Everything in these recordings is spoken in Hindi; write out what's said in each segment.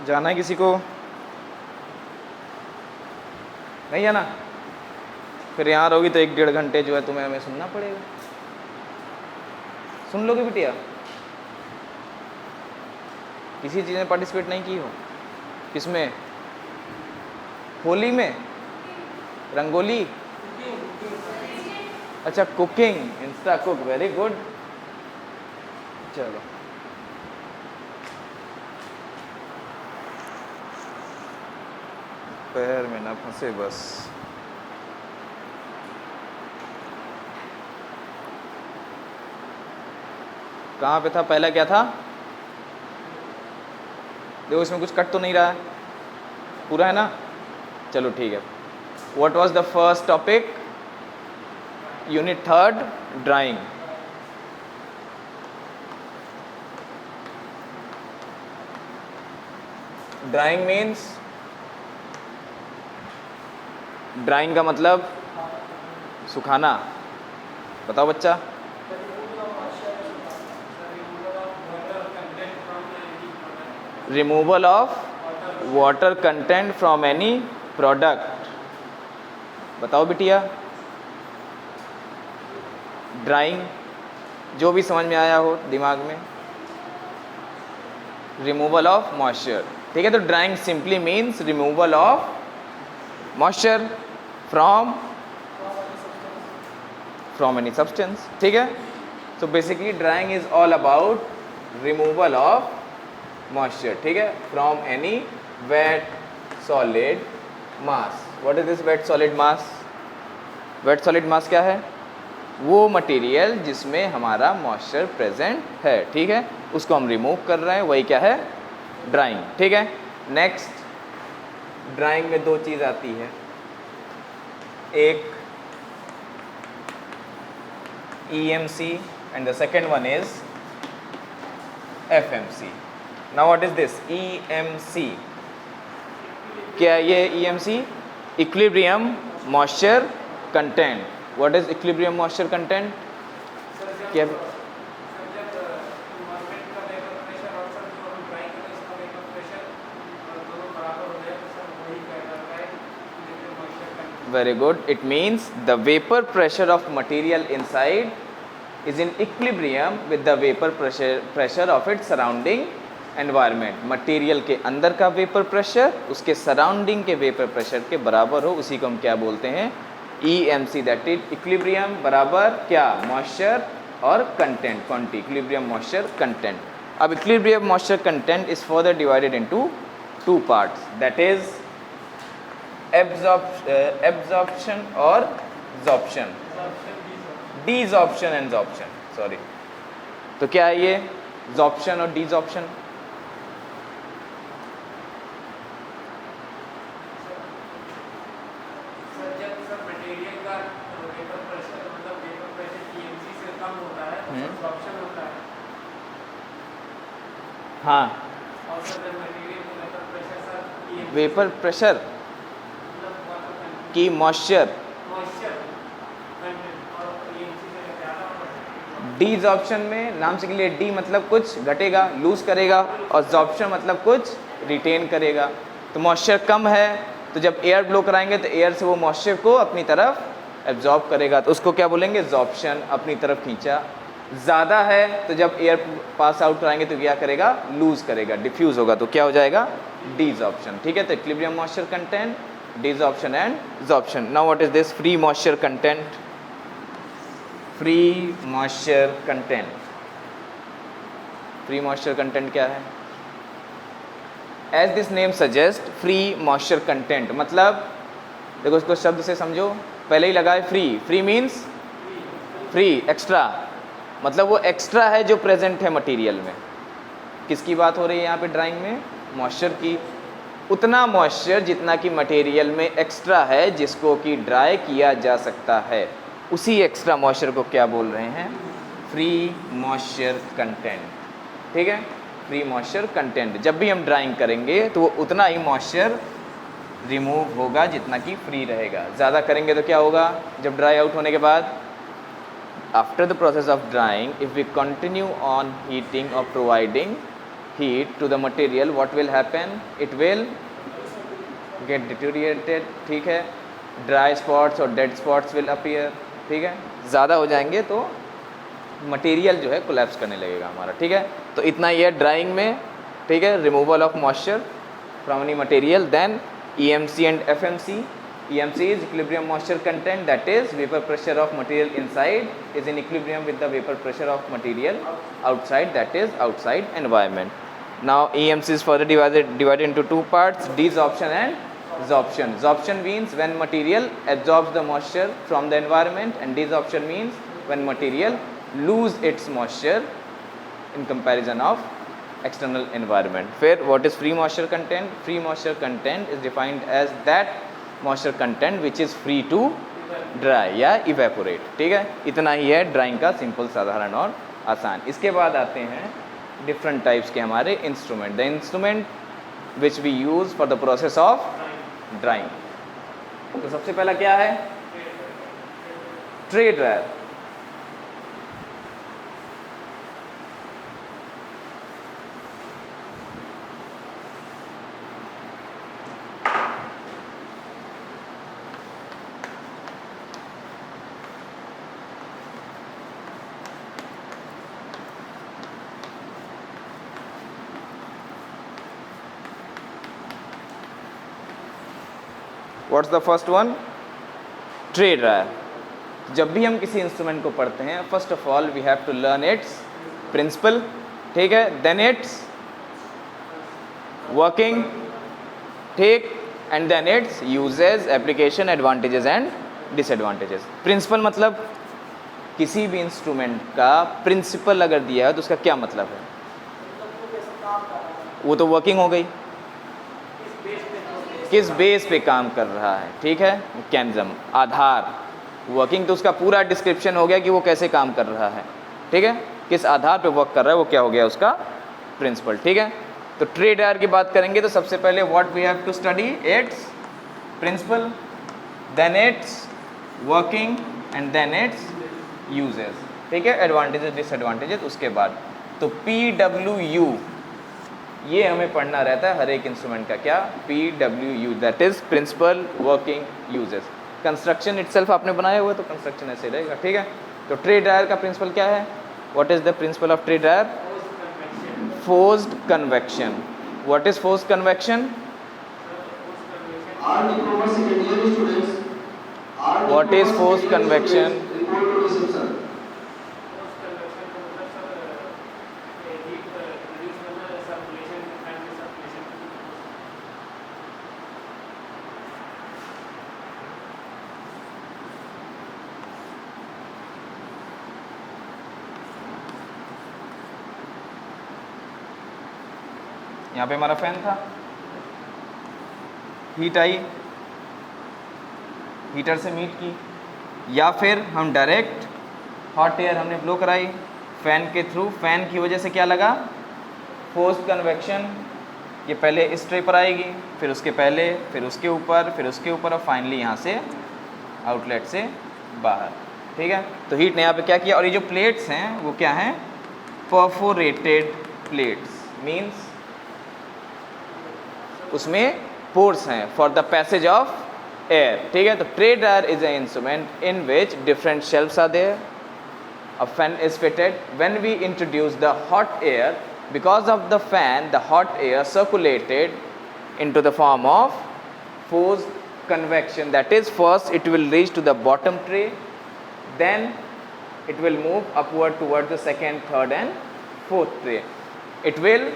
जाना है किसी को? नहीं जाना? फिर यहाँ रहोगी तो 1-1.5 घंटे जो है तुम्हें हमें सुनना पड़ेगा। सुन लोगे बिटिया? किसी चीज़ में पार्टिसिपेट नहीं की हो? किसमें? होली में? रंगोली? अच्छा, cooking, Insta cook, very good. चलो, पैर में ना फंसे बस। कहाँ पे था? पहला क्या था? देखो इसमें कुछ कट तो नहीं रहा है, पूरा है ना? चलो ठीक है। What was the first topic? Unit 3, drawing. Drawing means, drawing का मतलब सुखाना। बताओ बच्चा। Removal of water content from any product. बताओ बिटिया। ड्राइंग जो भी समझ में आया हो दिमाग में। रिमूवल ऑफ मॉइस्चर, ठीक है। तो drying simply means removal of moisture from any substance, ठीक है। तो basically drying is all about removal of moisture, ठीक है, from any wet solid mass. What is this wet solid mass? Wet solid mass क्या है? वो मटेरियल जिसमें हमारा मॉइस्चर प्रेजेंट है, ठीक है, उसको हम रिमूव कर रहे हैं, वही क्या है? ड्राइंग, ठीक है। नेक्स्ट, ड्राइंग में दो चीज़ आती है, एक EMC and the second one is FMC. Now what is this EMC? क्या है ये EMC? Equilibrium Moisture Content. What is equilibrium moisture content? क्या? Very good. It means the vapor pressure of material inside is in equilibrium with the vapor pressure of its surrounding environment. Material के अंदर का वेपर प्रेशर उसके सराउंडिंग के वेपर प्रेशर के बराबर हो, उसी को हम क्या बोलते हैं? EMC, दैट इज इक्विलिब्रियम बराबर क्या? मॉइस्चर और content, quantity, equilibrium moisture content. अब equilibrium moisture content is further divided into 2 parts, that is absorption और ज़ॉर्प्शन, डीज़ॉर्प्शन एंड ज़ॉर्प्शन, सॉरी। तो क्या है ये ज़ॉर्प्शन और डीज़ॉर्प्शन? हाँ, वेपर प्रेशर की मॉइस्चर, डीज़ॉर्प्शन में नाम से के लिए डी मतलब कुछ घटेगा, लूज करेगा, और ज़ॉर्प्शन मतलब कुछ रिटेन करेगा। तो मॉइस्चर कम है तो जब एयर ब्लो कराएंगे तो एयर से वो मॉइस्चर को अपनी तरफ एब्जॉर्ब करेगा, तो उसको क्या बोलेंगे? ज़ॉर्प्शन, अपनी तरफ खींचा। ज़्यादा है तो जब एयर पास आउट कराएंगे तो क्या करेगा? लूज करेगा, डिफ्यूज़ होगा, तो क्या हो जाएगा? डीज़ॉर्प्शन, ठीक है। तो equilibrium moisture content, desorption and sorption. Now what is this free moisture content? Free moisture content, free moisture content क्या है? As this name suggest, free moisture content मतलब, देखो इसको शब्द से समझो, पहले ही लगा है free. Free means free, extra, मतलब वो एक्स्ट्रा है जो प्रेजेंट है मटेरियल में। किसकी बात हो रही है यहाँ पे ड्राइंग में? मॉइस्चर की। उतना मॉइस्चर जितना कि मटेरियल में एक्स्ट्रा है, जिसको कि ड्राई किया जा सकता है, उसी एक्स्ट्रा मॉइस्चर को क्या बोल रहे हैं? फ्री मॉइस्चर कंटेंट, ठीक है। फ्री मॉइस्चर कंटेंट, जब भी हम ड्राइंग करेंगे तो वो उतना ही मॉइस्चर रिमूव होगा जितना कि फ्री रहेगा। ज़्यादा करेंगे तो क्या होगा? जब ड्राई आउट होने के बाद, after the process of drying, if we continue on heating और providing heat to the material, what will happen? It will get deteriorated, ठीक है. Dry spots और dead spots will appear, ठीक है. ज़्यादा हो जाएंगे तो मटेरियल जो है कोलैप्स करने लगेगा हमारा, ठीक है. तो इतना ही है ड्राइंग में, ठीक है. Removal of moisture from any material. Then EMC and FMC. EMC is equilibrium moisture content, that is vapor pressure of material inside is in equilibrium with the vapor pressure of material outside, that is outside environment. Now EMC is further divided into two parts, desorption and absorption. Absorption means when material absorbs the moisture from the environment, and desorption means when material lose its moisture in comparison of external environment. फिर what is free moisture content? Free moisture content is defined as that moisture content which is free to dry या इवेपोरेट, ठीक है. इतना ही है ड्राइंग का सिंपल, साधारण और आसान. इसके बाद आते हैं डिफरेंट टाइप्स के हमारे instrument. The instrument which we use for the process of drying. तो सबसे पहला क्या है? Tray dryer. What's the first one? Tray dryer. जब भी हम किसी इंस्ट्रूमेंट को पढ़ते हैं, first of all we have to learn its principle, ठीक है. देन इट्स वर्किंग, ठीक. And then its uses, application, advantages and disadvantages. Principle मतलब किसी भी इंस्ट्रूमेंट का प्रिंसिपल अगर दिया है तो उसका क्या मतलब है? वो तो वर्किंग हो गई, किस बेस पे काम कर रहा है, ठीक है. मैकेनिज्म, आधार. वर्किंग तो उसका पूरा डिस्क्रिप्शन हो गया कि वो कैसे काम कर रहा है, ठीक है. किस आधार पे वर्क कर रहा है, वो क्या हो गया उसका प्रिंसिपल, ठीक है. तो ट्रे ड्रायर की बात करेंगे तो सबसे पहले what we have to study? Its principle, then its working and then its uses, ठीक है. एडवांटेजेस, डिसएडवांटेजेस उसके बाद. तो PWU ये हमें पढ़ना रहता है हर एक इंस्ट्रूमेंट का. क्या? PWU, that is principle, working, uses. Construction itself आपने बनाया हुआ है तो कंस्ट्रक्शन ऐसे रहेगा, ठीक है. तो ट्रे ड्रायर का प्रिंसिपल क्या है? What is the principle of tray dryer? Forced convection. What is forced convection? What is forced convection? यहाँ पे हमारा फैन था, हीट आई, हीटर से मीट की, या फिर हम डायरेक्ट हॉट एयर हमने ब्लो कराई फैन के थ्रू. फैन की वजह से क्या लगा? Forced convection. ये पहले इस ट्रे पर आएगी, फिर उसके पहले, फिर उसके ऊपर, फिर उसके ऊपर, और फाइनली यहाँ से आउटलेट से बाहर, ठीक है. तो हीट ने यहाँ पे क्या किया. और ये जो प्लेट्स हैं वो क्या हैं? Perforated plates. मीन्स उसमें पोर्स हैं for the passage of air, ठीक है. तो tray dryer is a instrument in which different shelves are there. A fan is fitted. When we introduce the hot air, because of the fan, the hot air circulated into the form of forced convection. That is, first it will reach to the bottom tray, then it will move upward towards the second, third and fourth tray. It will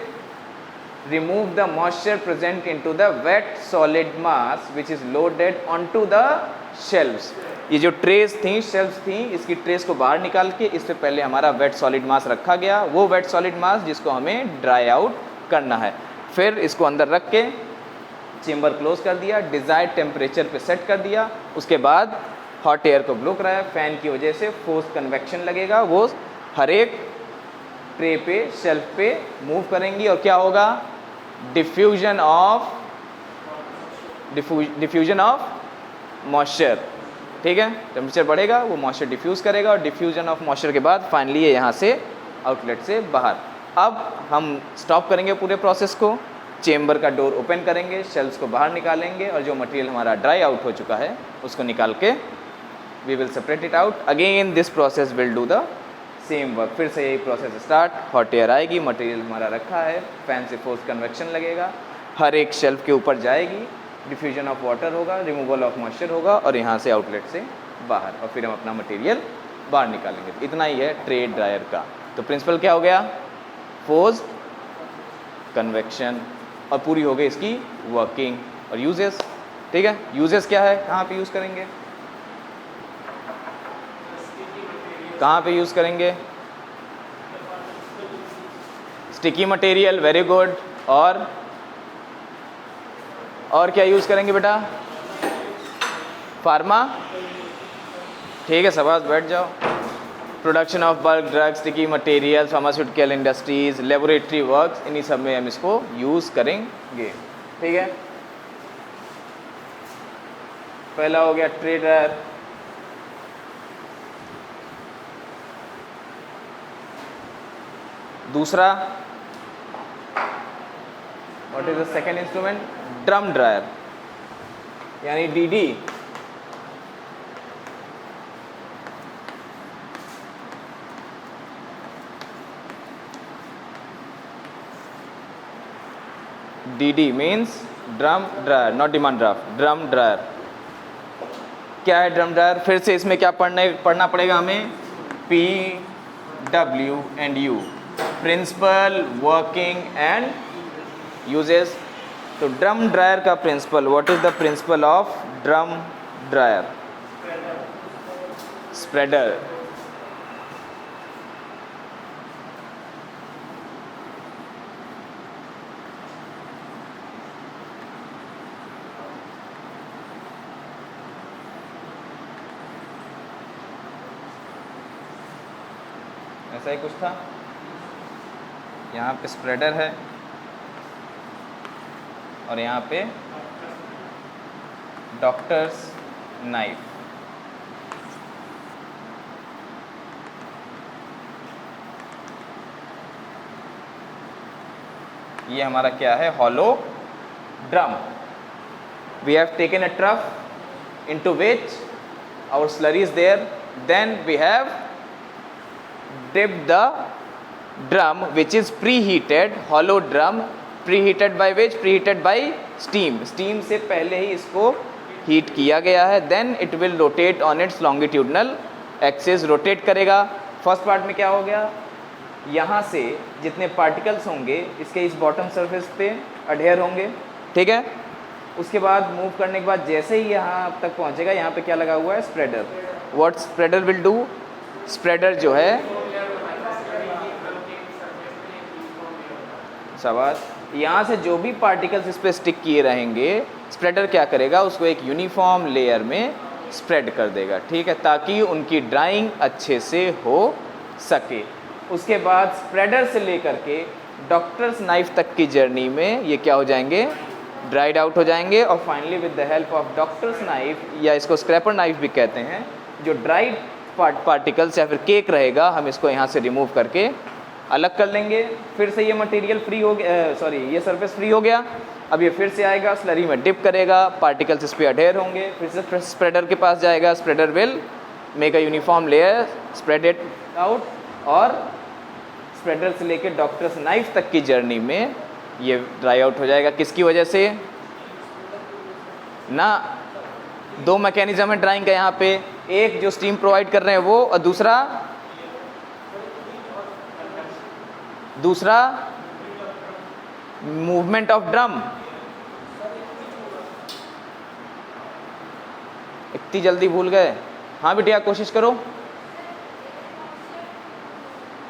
remove the moisture present into the wet solid mass which is loaded onto the shelves. ये जो ट्रेस थी, शेल्फ्स थी, इसकी ट्रेस को बाहर निकाल के इससे पहले हमारा वेट सॉलिड मास रखा गया. वो वेट सॉलिड मास जिसको हमें ड्राई आउट करना है. फिर इसको अंदर रख के चेम्बर क्लोज कर दिया, डिज़ायर्ड टेम्परेचर पे सेट कर दिया. उसके बाद हॉट एयर को ब्लो कराया. फैन की वजह से फोर्स कन्वेक्शन लगेगा, वो हर एक ट्रे पे, शेल्फ पे मूव करेंगी. और क्या होगा? डिफ्यूजन ऑफ मॉइस्चर, ठीक है. टेम्परेचर बढ़ेगा, वो मॉइस्चर डिफ्यूज़ करेगा, और डिफ्यूजन ऑफ मॉइस्चर के बाद फाइनली ये यहाँ से आउटलेट से बाहर. अब हम स्टॉप करेंगे पूरे प्रोसेस को, चेम्बर का डोर ओपन करेंगे, शेल्स को बाहर निकालेंगे और जो मटेरियल हमारा ड्राई आउट हो चुका है उसको निकाल के we will separate it out. Again this process will do the same work. फिर से यही प्रोसेस स्टार्ट, हॉट एयर आएगी, मटेरियल हमारा रखा है, फैन से फोर्स कन्वेक्शन लगेगा, हर एक शेल्फ के ऊपर जाएगी, डिफ्यूजन ऑफ वाटर होगा, रिमूवल ऑफ मॉइस्चर होगा और यहाँ से आउटलेट से बाहर, और फिर हम अपना मटेरियल बाहर निकालेंगे। इतना ही है ट्रे ड्रायर का। तो प्रिंसिपल क्या हो गया? फोर्स कन्वेक्शन, और पूरी हो गई इसकी वर्किंग। और यूजेस, ठीक है, यूजेस क्या है, कहाँ पे यूज़ करेंगे, कहाँ पे यूज़ करेंगे? Sticky material, very good. और क्या यूज़ करेंगे बेटा? फार्मा, ठीक है, शाबाश, बैठ जाओ। Production of bulk drugs, sticky material, pharmaceutical industries, laboratory works, इन्हीं सब में हम इसको यूज़ करेंगे, ठीक है। पहला हो गया ट्रे ड्रायर। दूसरा, what is the second instrument? Drum dryer, यानी DD. DD means drum dryer, not demand draft, drum dryer. क्या है ड्रम ड्रायर? फिर से इसमें क्या पढ़ना पड़ेगा हमें? P, W and U, principle, working and uses. तो ड्रम ड्रायर का principle, what is the principle of drum dryer? Spreader. ऐसा ही कुछ था, यहाँ पे स्प्रेडर है और यहाँ पे डॉक्टर्स नाइफ। ये हमारा क्या है? Hollow drum. We have taken a trough into which our slurry is there, then we have dipped the drum which is preheated, hollow drum, preheated by which? Preheated by steam. steam से पहले ही इसको हीट किया गया है। then it will rotate on its longitudinal axis, rotate करेगा। फर्स्ट पार्ट में क्या हो गया? यहाँ से जितने पार्टिकल्स होंगे इसके इस बॉटम सरफेस पे अडेयर होंगे, ठीक है। उसके बाद मूव करने के बाद जैसे ही यहाँ तक पहुँचेगा, यहाँ पे क्या लगा हुआ है? Spreader. What spreader will do? Spreader जो है, सवाल, यहाँ से जो भी पार्टिकल्स इस पर स्टिक किए रहेंगे, स्प्रेडर क्या करेगा? उसको एक यूनिफॉर्म लेयर में स्प्रेड कर देगा, ठीक है, ताकि उनकी ड्राइंग अच्छे से हो सके। उसके बाद स्प्रेडर से लेकर के डॉक्टर्स नाइफ तक की जर्नी में ये क्या हो जाएंगे? ड्राइड आउट हो जाएंगे। और finally with the help of doctors knife, या इसको स्क्रैपर नाइफ भी कहते हैं, जो ड्राइड पार्टिकल्स या फिर केक रहेगा, हम इसको यहाँ से रिमूव करके अलग कर लेंगे। फिर से ये मटेरियल फ्री हो गया, सॉरी ये सरफेस फ्री हो गया। अब ये फिर से आएगा, स्लरी में डिप करेगा, पार्टिकल्स इस पर अडेयर होंगे, फिर से स्प्रेडर के पास जाएगा, spreader will make a uniform layer, spread it out, और स्प्रेडर से लेकर डॉक्टर्स नाइफ तक की जर्नी में ये ड्राई आउट हो जाएगा। किसकी वजह से? ना, दो मैकेनिज्म है ड्राइंग का यहाँ पे, एक जो स्टीम प्रोवाइड कर रहे हैं वो, और दूसरा मूवमेंट ऑफ ड्रम। इतनी जल्दी भूल गए? हाँ बिटिया कोशिश करो।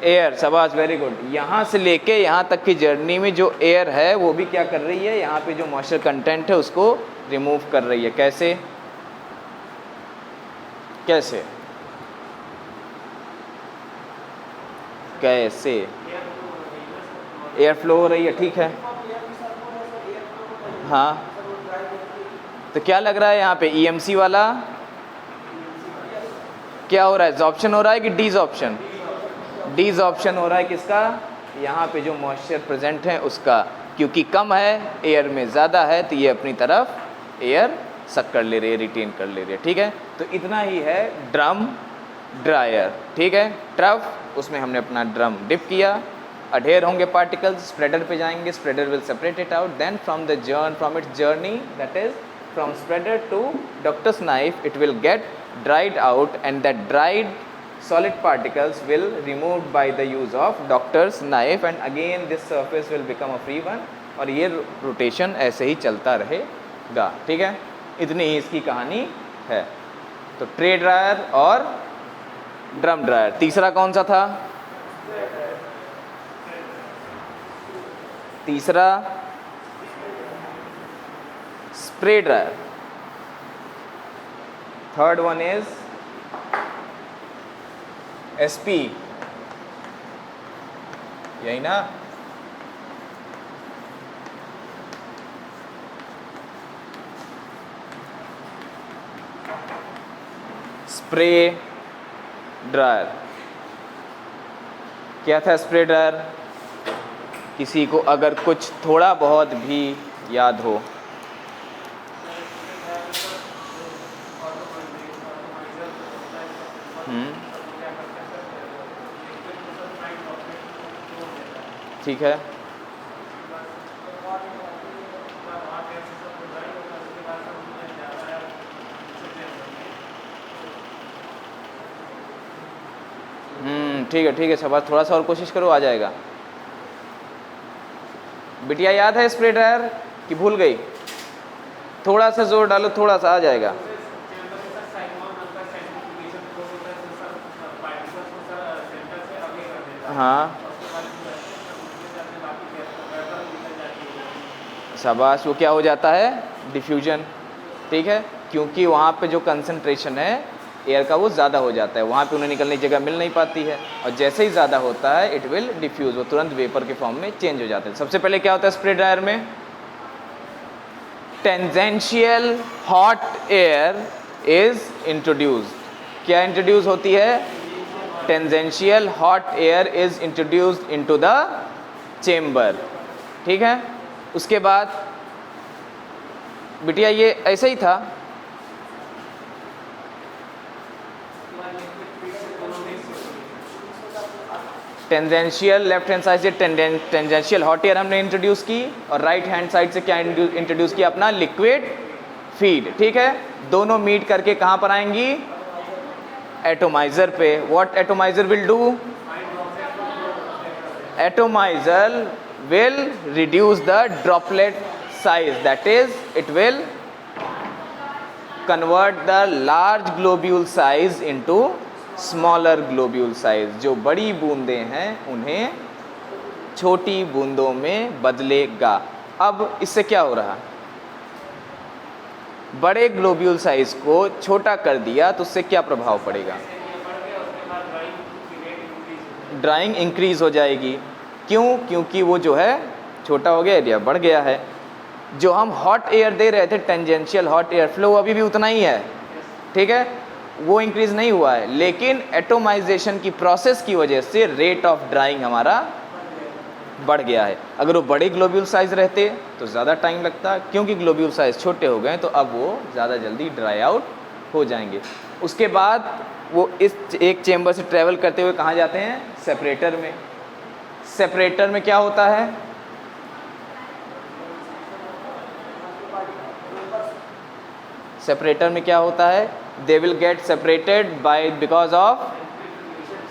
एयर, शाबाश, वेरी गुड। यहाँ से लेके यहाँ तक की जर्नी में जो एयर है वो भी क्या कर रही है? यहाँ पे जो मॉइस्चर कंटेंट है उसको रिमूव कर रही है। कैसे? कैसे कैसे? एयर फ्लो हो रही है, ठीक है। हाँ, तो क्या लग रहा है यहाँ पे? ईएमसी वाला क्या हो रहा है? एब्जॉर्प्शन हो रहा है कि डीजॉर्प्शन? डीजॉर्प्शन हो रहा है किसका? यहाँ पे जो मॉइस्चर प्रेजेंट है उसका, क्योंकि कम है एयर में ज़्यादा है तो ये अपनी तरफ एयर सक कर ले रही है, रिटेन कर ले रही है, ठीक है। तो इतना ही है ड्रम ड्रायर, ठीक है। ट्रफ, उसमें हमने अपना ड्रम डिप किया, अडेयर होंगे पार्टिकल्स, स्प्रेडर पे जाएंगे, spreader will separate it out, then from its journey, that is from spreader to doctor's knife, it will get dried out and that dried solid particles will removed by the use of doctor's knife and again this surface will become a free one और ये रोटेशन ऐसे ही चलता रहेगा, ठीक है। इतनी ही इसकी कहानी है। तो ट्रे ड्रायर और ड्रम ड्रायर। तीसरा कौन सा था? तीसरा spray dryer. Third one is SP, यही ना? Spray dryer. क्या था स्प्रे ड्रायर? किसी को अगर कुछ थोड़ा बहुत भी याद हो। ठीक है। ठीक है शाबाश, थोड़ा सा और कोशिश करो, आ जाएगा। बिटिया याद है स्प्रे ड्रायर कि भूल गई? थोड़ा सा जोर डालो, थोड़ा सा आ जाएगा। हाँ शाबाश, वो क्या हो जाता है? डिफ्यूजन, ठीक है। क्योंकि वहाँ पे जो कंसंट्रेशन है एयर का वो ज़्यादा हो जाता है, वहाँ पे उन्हें निकलने की जगह मिल नहीं पाती है, और जैसे ही ज़्यादा होता है इट विल डिफ्यूज़, वो तुरंत वेपर के फॉर्म में चेंज हो जाते हैं। सबसे पहले क्या होता है स्प्रे ड्रायर में? Tangential hot air is introduced. क्या इंट्रोड्यूस होती है? Tangential hot air is introduced into the chamber, ठीक है। उसके बाद बिटिया ये ऐसे ही था, टेंजेंशियल लेफ्ट हैंड साइड से टेंजेंशियल हॉट एयर हमने इंट्रोड्यूस की, और राइट हैंड साइड से क्या इंट्रोड्यूस किया? अपना लिक्विड फीड, ठीक है। दोनों मीट करके कहाँ पर आएंगी? एटोमाइजर पे। What atomiser will do? Atomiser will reduce the droplet size, that is it will convert the large globule size into smaller globule size। जो बड़ी बूंदें हैं उन्हें छोटी बूंदों में बदलेगा। अब इससे क्या हो रहा? बड़े ग्लोब्यूल साइज को छोटा कर दिया तो उससे क्या प्रभाव पड़ेगा? ड्राइंग इंक्रीज हो जाएगी। क्यों? क्योंकि वो जो है छोटा हो गया, एरिया बढ़ गया है। जो हम हॉट एयर दे रहे थे, टेंजेंशियल हॉट एयर फ्लो, अभी भी उतना ही है, ठीक है, वो इंक्रीज नहीं हुआ है, लेकिन एटोमाइजेशन की प्रोसेस की वजह से रेट ऑफ ड्राइंग हमारा बढ़ गया है। अगर वो बड़े ग्लोब्यूल साइज रहते तो ज़्यादा टाइम लगता, क्योंकि ग्लोब्यूल साइज छोटे हो गए तो अब वो ज़्यादा जल्दी ड्राई आउट हो जाएंगे। उसके बाद वो इस एक चेम्बर से ट्रेवल करते हुए कहाँ जाते हैं? सेपरेटर में। सेपरेटर में क्या होता है? सेपरेटर में क्या होता है? They will get separated by because of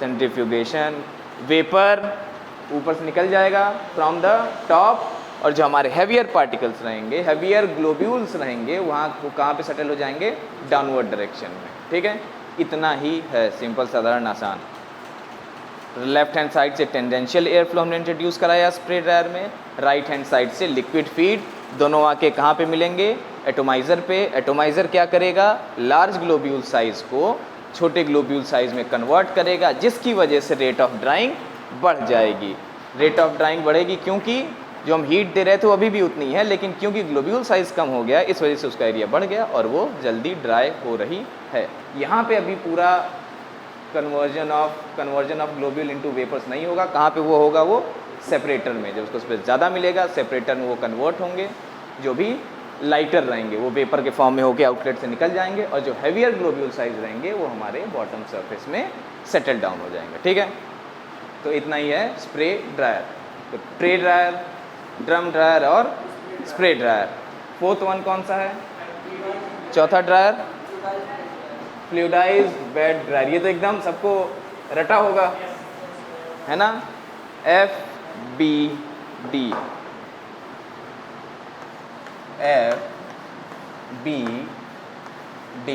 centrifugation. Vapour ऊपर से निकल जाएगा फ्रॉम द टॉप, और जो हमारे हैवियर पार्टिकल्स रहेंगे, हैवियर ग्लोब्यूल्स रहेंगे, वहाँ वो कहाँ पे सेटल हो जाएंगे? डाउनवर्ड डायरेक्शन में, ठीक है। इतना ही है, सिंपल साधारण आसान। लेफ्ट हैंड साइड से टेंजेंशियल एयर फ्लो हमने इंट्रोड्यूस कराया स्प्रे ड्रायर में, राइट हैंड साइड से लिक्विड फीड, दोनों आके कहाँ पे मिलेंगे? एटोमाइज़र पे। एटोमाइज़र क्या करेगा? लार्ज ग्लोब्यूल साइज़ को छोटे ग्लोब्यूल साइज़ में कन्वर्ट करेगा, जिसकी वजह से रेट ऑफ ड्राइंग बढ़ जाएगी। रेट ऑफ ड्राइंग बढ़ेगी क्योंकि जो हम हीट दे रहे थे वो अभी भी उतनी है, लेकिन क्योंकि ग्लोब्यूल साइज़ कम हो गया इस वजह से उसका एरिया बढ़ गया और वो जल्दी ड्राई हो रही है। यहाँ पे अभी पूरा conversion of globule into vapours नहीं होगा। कहाँ पे वो होगा? वो सेपरेटर में। जब उसको स्पेस ज़्यादा मिलेगा सेपरेटर में वो कन्वर्ट होंगे, जो भी लाइटर रहेंगे वो वेपर के फॉर्म में होकर आउटलेट से निकल जाएंगे, और जो हैवियर ग्लोब्यूल साइज रहेंगे वो हमारे बॉटम सरफेस में सेटल डाउन हो जाएंगे। ठीक है, तो इतना ही है स्प्रे ड्रायर। तो ट्रे ड्रायर, ड्रम ड्रायर और स्प्रे ड्रायर। फोर्थ वन कौन सा है? चौथा ड्रायर फ्लूइडाइज्ड बेड ड्रायर। ये तो एकदम सबको रटा होगा, है ना? FBD, FBD,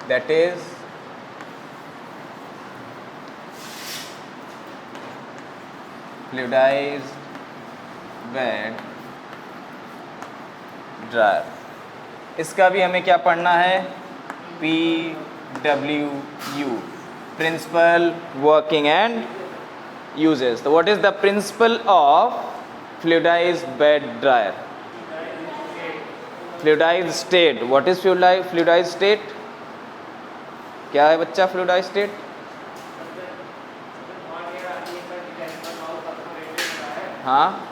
that is fluidized bed dryer. इसका भी हमें क्या पढ़ना है? PWU, principle, working and uses. तो what is the principle of fluidized bed dryer? Fluidized state. What is fluidized state? क्या है बच्चा फ्लूइडाइज्ड स्टेट? हाँ,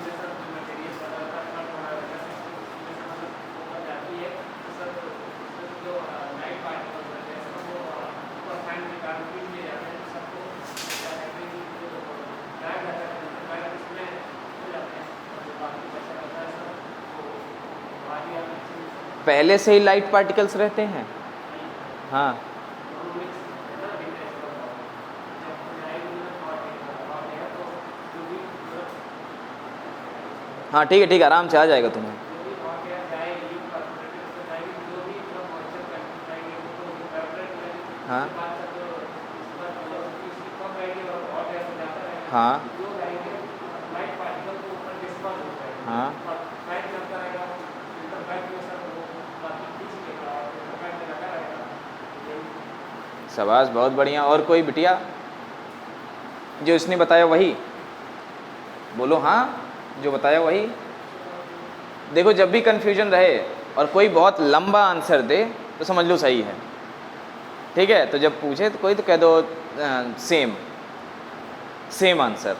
पहले से ही लाइट पार्टिकल्स रहते हैं। हाँ, हाँ ठीक है, ठीक है, आराम से आ जाएगा तुम्हें। हाँ हाँ हाँ, शाबाश, बहुत बढ़िया। और कोई बिटिया जो इसने बताया वही बोलो। हाँ, जो बताया वही। देखो, जब भी कन्फ्यूजन रहे और कोई बहुत लंबा आंसर दे तो समझ लो सही है। ठीक है, तो जब पूछे तो कोई तो कह दो सेम आंसर।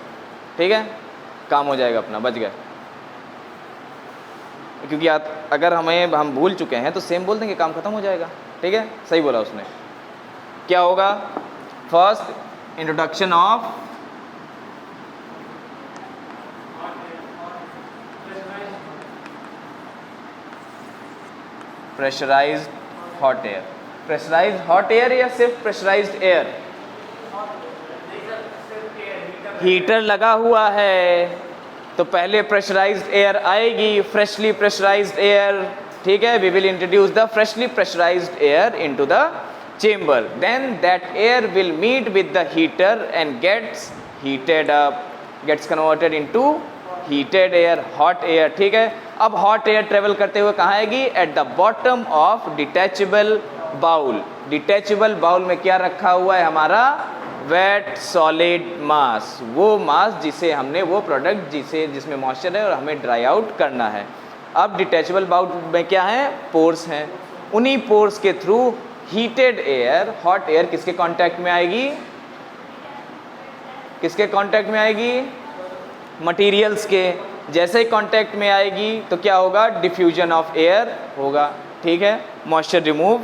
ठीक है, काम हो जाएगा अपना, बच गए। क्योंकि अगर हम भूल चुके हैं तो सेम बोल देंगे, काम खत्म हो जाएगा। ठीक है, सही बोला उसने। क्या होगा? First introduction of pressurised hot air. Pressurised hot air या सिर्फ प्रेशराइज्ड एयर? हीटर लगा हुआ है तो पहले प्रेशराइज्ड एयर आएगी, फ्रेशली प्रेशराइज्ड एयर। ठीक है, we will introduce the freshly pressurised air into the chamber, then that air will meet with the heater and gets heated up, gets converted into heated air, hot air। ठीक है, अब hot air travel करते हुए कहाँ आएगी? at the bottom of detachable bowl. Detachable bowl में क्या रखा हुआ है हमारा? वेट सॉलिड मास, वो मास जिसे हमने वो प्रोडक्ट जिसमें मॉइस्चर है और हमें ड्राई आउट करना है। अब डिटैचेबल बाउल में क्या है? पोर्स हैं। उन्हीं पोर्स के through heated air, hot air किसके कांटेक्ट में आएगी? किसके कांटेक्ट में आएगी? मटेरियल्स के। जैसे ही कांटेक्ट में आएगी तो क्या होगा? डिफ्यूजन ऑफ एयर होगा। ठीक है, मॉइस्चर रिमूव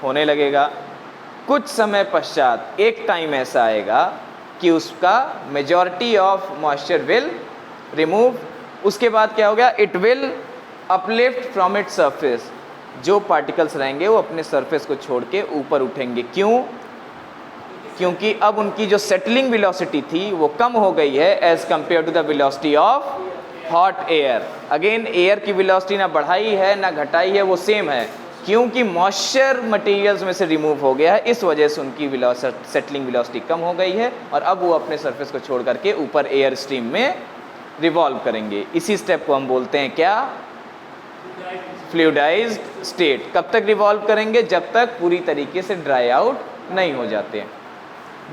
होने लगेगा। कुछ समय पश्चात एक टाइम ऐसा आएगा कि उसका majority of moisture will remove. उसके बाद क्या हो गया? It will uplift from its surface. जो पार्टिकल्स रहेंगे वो अपने सरफेस को छोड़ के ऊपर उठेंगे। क्यों? क्योंकि अब उनकी जो सेटलिंग वेलोसिटी थी वो कम हो गई है as compared to the velocity of hot air. Again air की वेलोसिटी ना बढ़ाई है ना घटाई है, वो सेम है। क्योंकि मॉइस्चर मटेरियल्स में से रिमूव हो गया है, इस वजह से उनकी सेटलिंग वेलोसिटी कम हो गई है और अब वो अपने सरफेस को छोड़ करके ऊपर एयर स्ट्रीम में रिवॉल्व करेंगे। इसी स्टेप को हम बोलते हैं क्या? Fluidised state. कब तक रिवॉल्व करेंगे? जब तक पूरी तरीके से ड्राई आउट नहीं हो जाते।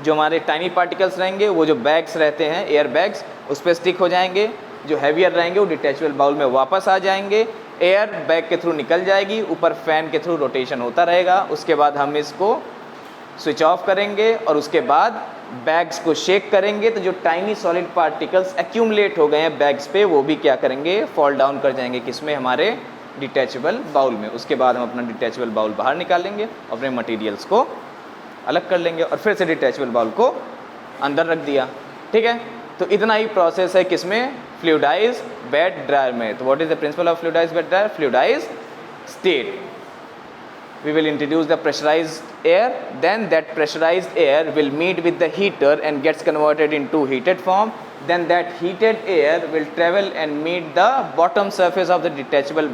जो हमारे टाइनी पार्टिकल्स रहेंगे वो जो बैग्स रहते हैं, एयर बैग्स, उस पर स्टिक हो जाएंगे। जो हैवियर रहेंगे वो डिटैचेबल बाउल में वापस आ जाएंगे। एयर बैग के थ्रू निकल जाएगी, ऊपर फैन के थ्रू रोटेशन होता रहेगा। उसके बाद हम इसको स्विच ऑफ करेंगे और उसके बाद बैग्स को शेक करेंगे तो जो टाइनी सॉलिड पार्टिकल्स एक्यूमुलेट हो गए हैं बैग्स पे वो भी क्या करेंगे, फॉल डाउन कर जाएंगे किसमें, हमारे डिटैचेबल बाउल में। उसके बाद हम अपना डिटैचेबल बाउल बाहर निकालेंगे, अपने मटेरियल्स को अलग कर लेंगे और फिर से डिटैचेबल बाउल को अंदर रख दिया। ठीक है, तो इतना ही प्रोसेस है किसमें, फ्लूइडाइज्ड बेड ड्रायर में। तो what is the principle of fluidized bed dryer, fluidized state. We will introduce the pressurized air, then that pressurized air will meet with the heater and gets converted into heated form. Then that heated air will travel and meet the bottom surface of the detachable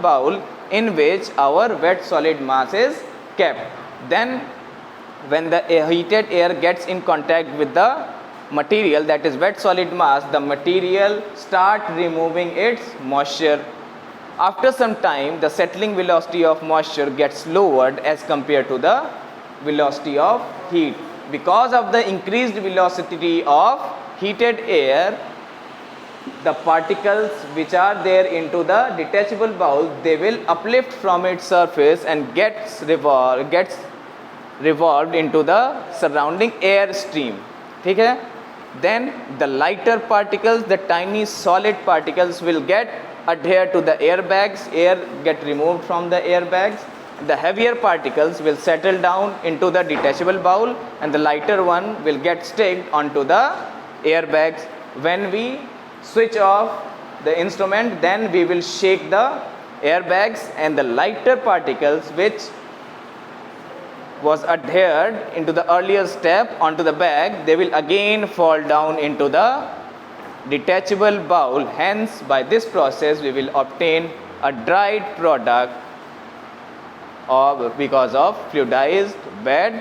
bowl in which our wet solid mass is kept. Then when the heated air gets in contact with the material, that is wet solid mass, the material start removing its moisture. After some time, the settling velocity of moisture gets lowered as compared to the velocity of heat. Because of the increased velocity of heated air, the particles which are there into the detachable bowl, they will uplift from its surface and gets revolved into the surrounding air stream. ठीक है, then the lighter particles, the tiny solid particles will get adhere to the airbags, air get removed from the airbags. The heavier particles will settle down into the detachable bowl and the lighter one will get sticked onto the airbags. When we switch off the instrument, then we will shake the airbags and the lighter particles which was adhered into the earlier step onto the bag, they will again fall down into the detachable bowl. Hence by this process we will obtain a dried product because of fluidized bed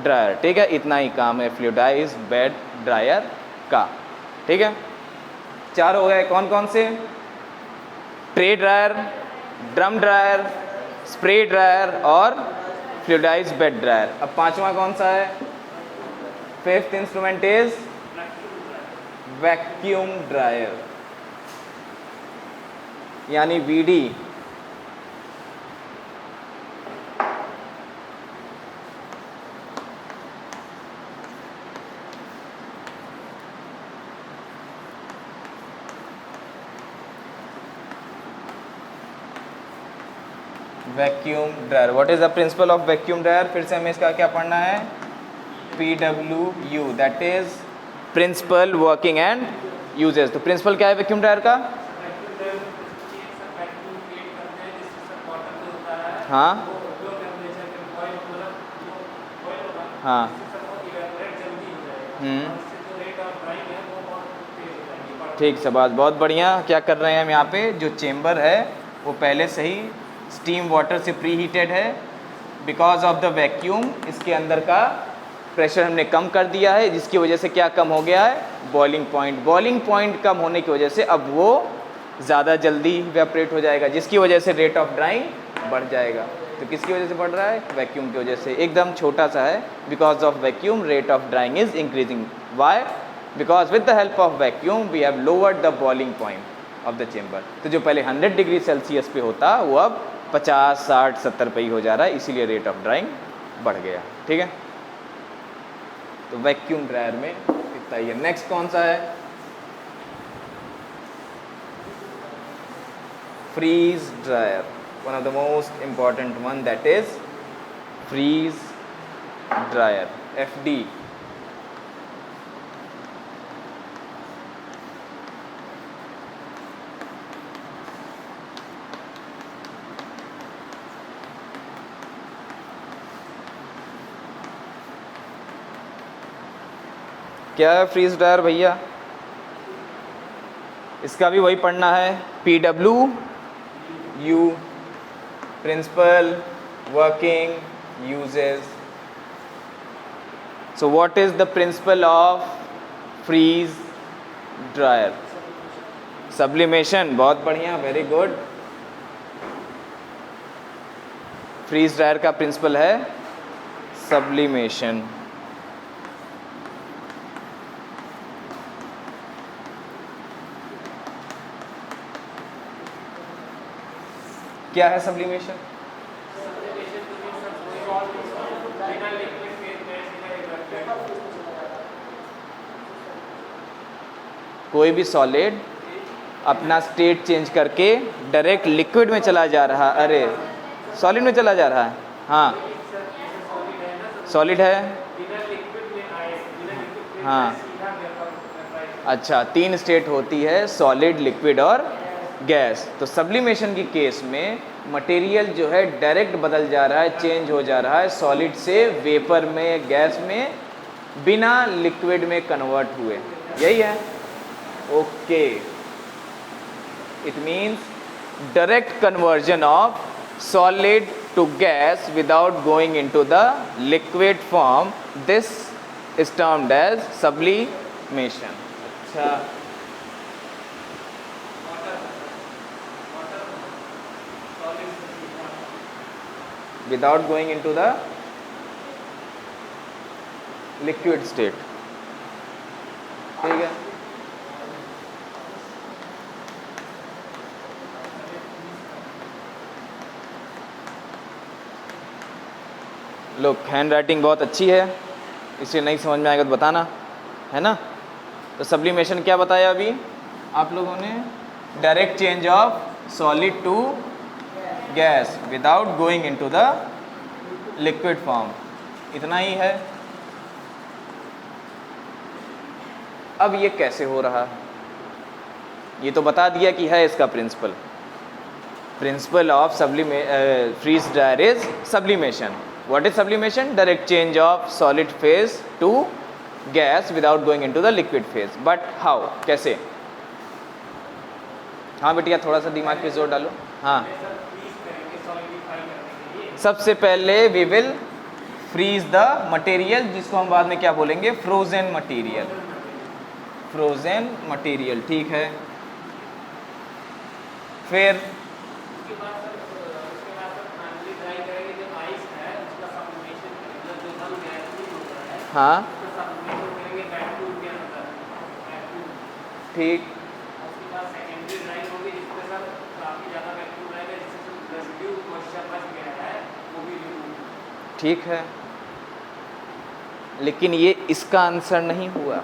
dryer. ठीक है, इतना ही काम है fluidized bed dryer का। ठीक है, चार हो गए, कौन कौन से, tray dryer, drum dryer, spray dryer और fluidized bed dryer। अब पांचवा कौन सा है, fifth instrument is vacuum dryer यानी VD. Vacuum dryer, what is the principle of vacuum dryer, फिर से हमें इसका क्या पढ़ना है, PWU, that is principle, working and uses. तो प्रिंसिपल क्या है वैक्यूम ड्रायर का, हाँ हाँ ठीक से, बात बहुत बढ़िया। क्या कर रहे हैं हम यहाँ पे, जो चेम्बर है वो पहले से ही स्टीम वाटर से प्री हीटेड है। बिकॉज ऑफ द वैक्यूम इसके अंदर का प्रेशर हमने कम कर दिया है, जिसकी वजह से क्या कम हो गया है, बॉइलिंग पॉइंट। बॉइलिंग पॉइंट कम होने की वजह से अब वो ज़्यादा जल्दी इवेपोरेट हो जाएगा, जिसकी वजह से रेट ऑफ ड्राइंग बढ़ जाएगा। तो किसकी वजह से बढ़ रहा है, वैक्यूम की वजह से। एकदम छोटा सा है, because of vacuum rate of drying is increasing. Why, because with the help of vacuum we have lowered the boiling point of the chamber. तो जो पहले 100 डिग्री सेल्सियस पे होता वो अब 50, 60, 70 पे ही हो जा रहा है, इसीलिए रेट ऑफ ड्राइंग बढ़ गया। ठीक है, तो वैक्यूम ड्रायर में इतना ही है। नेक्स्ट कौन सा है, freeze dryer, one of the most important one, that is freeze dryer, FD। क्या है फ्रीज ड्रायर भैया, इसका भी वही पढ़ना है, PWU, principle, working, uses. So what is the principle of freeze dryer, sublimation. बहुत बढ़िया, वेरी गुड। फ्रीज ड्रायर का प्रिंसिपल है सब्लिमेशन। क्या है सब्लिमेशन, कोई भी सॉलिड अपना स्टेट चेंज करके डायरेक्ट लिक्विड में चला जा रहा, अरे सॉलिड में चला जा रहा है, हाँ सॉलिड है, हाँ अच्छा, 3 स्टेट होती है, सॉलिड, लिक्विड और गैस। तो सब्लिमेशन की केस में मटेरियल जो है डायरेक्ट बदल जा रहा है, चेंज हो जा रहा है सॉलिड से वेपर में, गैस में, बिना लिक्विड में कन्वर्ट हुए, यही है। Okay, it means direct conversion of solid to gas without going into the liquid form, this is termed as sublimation। अच्छा, without going into the liquid state, ठीक है। लोग हैंड राइटिंग बहुत अच्छी है, इसलिए नहीं समझ में आएगा तो बताना, है ना। तो सब्लिमेशन क्या बताया अभी आप लोगों ने, direct change of solid to gas without going into the liquid form, इतना ही है। अब ये कैसे हो रहा है, ये तो बता दिया कि है इसका principle of freeze dryer is sublimation. What is sublimation? Direct change of solid phase to gas without going into the liquid phase. But how? कैसे? हाँ बेटिया, थोड़ा सा दिमाग पे जोर डालो। हाँ, सबसे पहले we will freeze the material, जिसको हम बाद में क्या बोलेंगे, frozen material। frozen material, ठीक है। फिर हाँ ठीक, ठीक है, लेकिन ये इसका आंसर नहीं हुआ,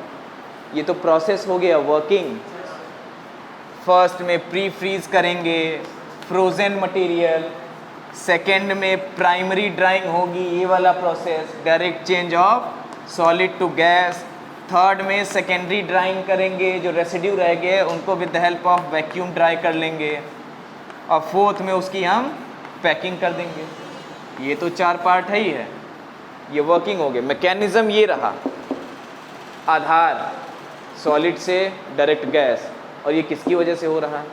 ये तो प्रोसेस हो गया वर्किंग। फर्स्ट में प्री फ्रीज करेंगे फ्रोज़न मटेरियल, सेकेंड में प्राइमरी ड्राइंग होगी, ये वाला process, direct change of solid to gas. Third में सेकेंडरी ड्राइंग करेंगे, जो रेसिड्यू रह गए उनको with the help of vacuum dry कर लेंगे, और फोर्थ में उसकी हम पैकिंग कर देंगे। ये तो 4 पार्ट है ही है, ये वर्किंग हो गए। मैकेनिज्म ये रहा, आधार सॉलिड से डायरेक्ट गैस, और ये किसकी वजह से हो रहा है,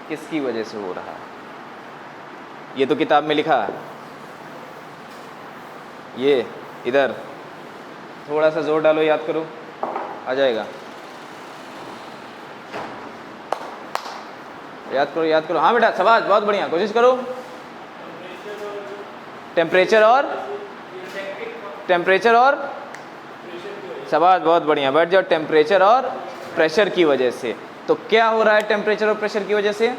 किसकी वजह से हो रहा है, ये तो किताब में लिखा है। ये इधर थोड़ा सा जोर डालो, याद करो, आ जाएगा। याद करो, याद करो, हाँ बेटा शाबाश, बहुत बढ़िया, कोशिश करो। टेम्परेचर और शाबाश, बहुत बढ़िया, बैठ जाओ। टेम्परेचर और प्रेशर की वजह से। तो क्या हो रहा है टेम्परेचर और प्रेशर की वजह से,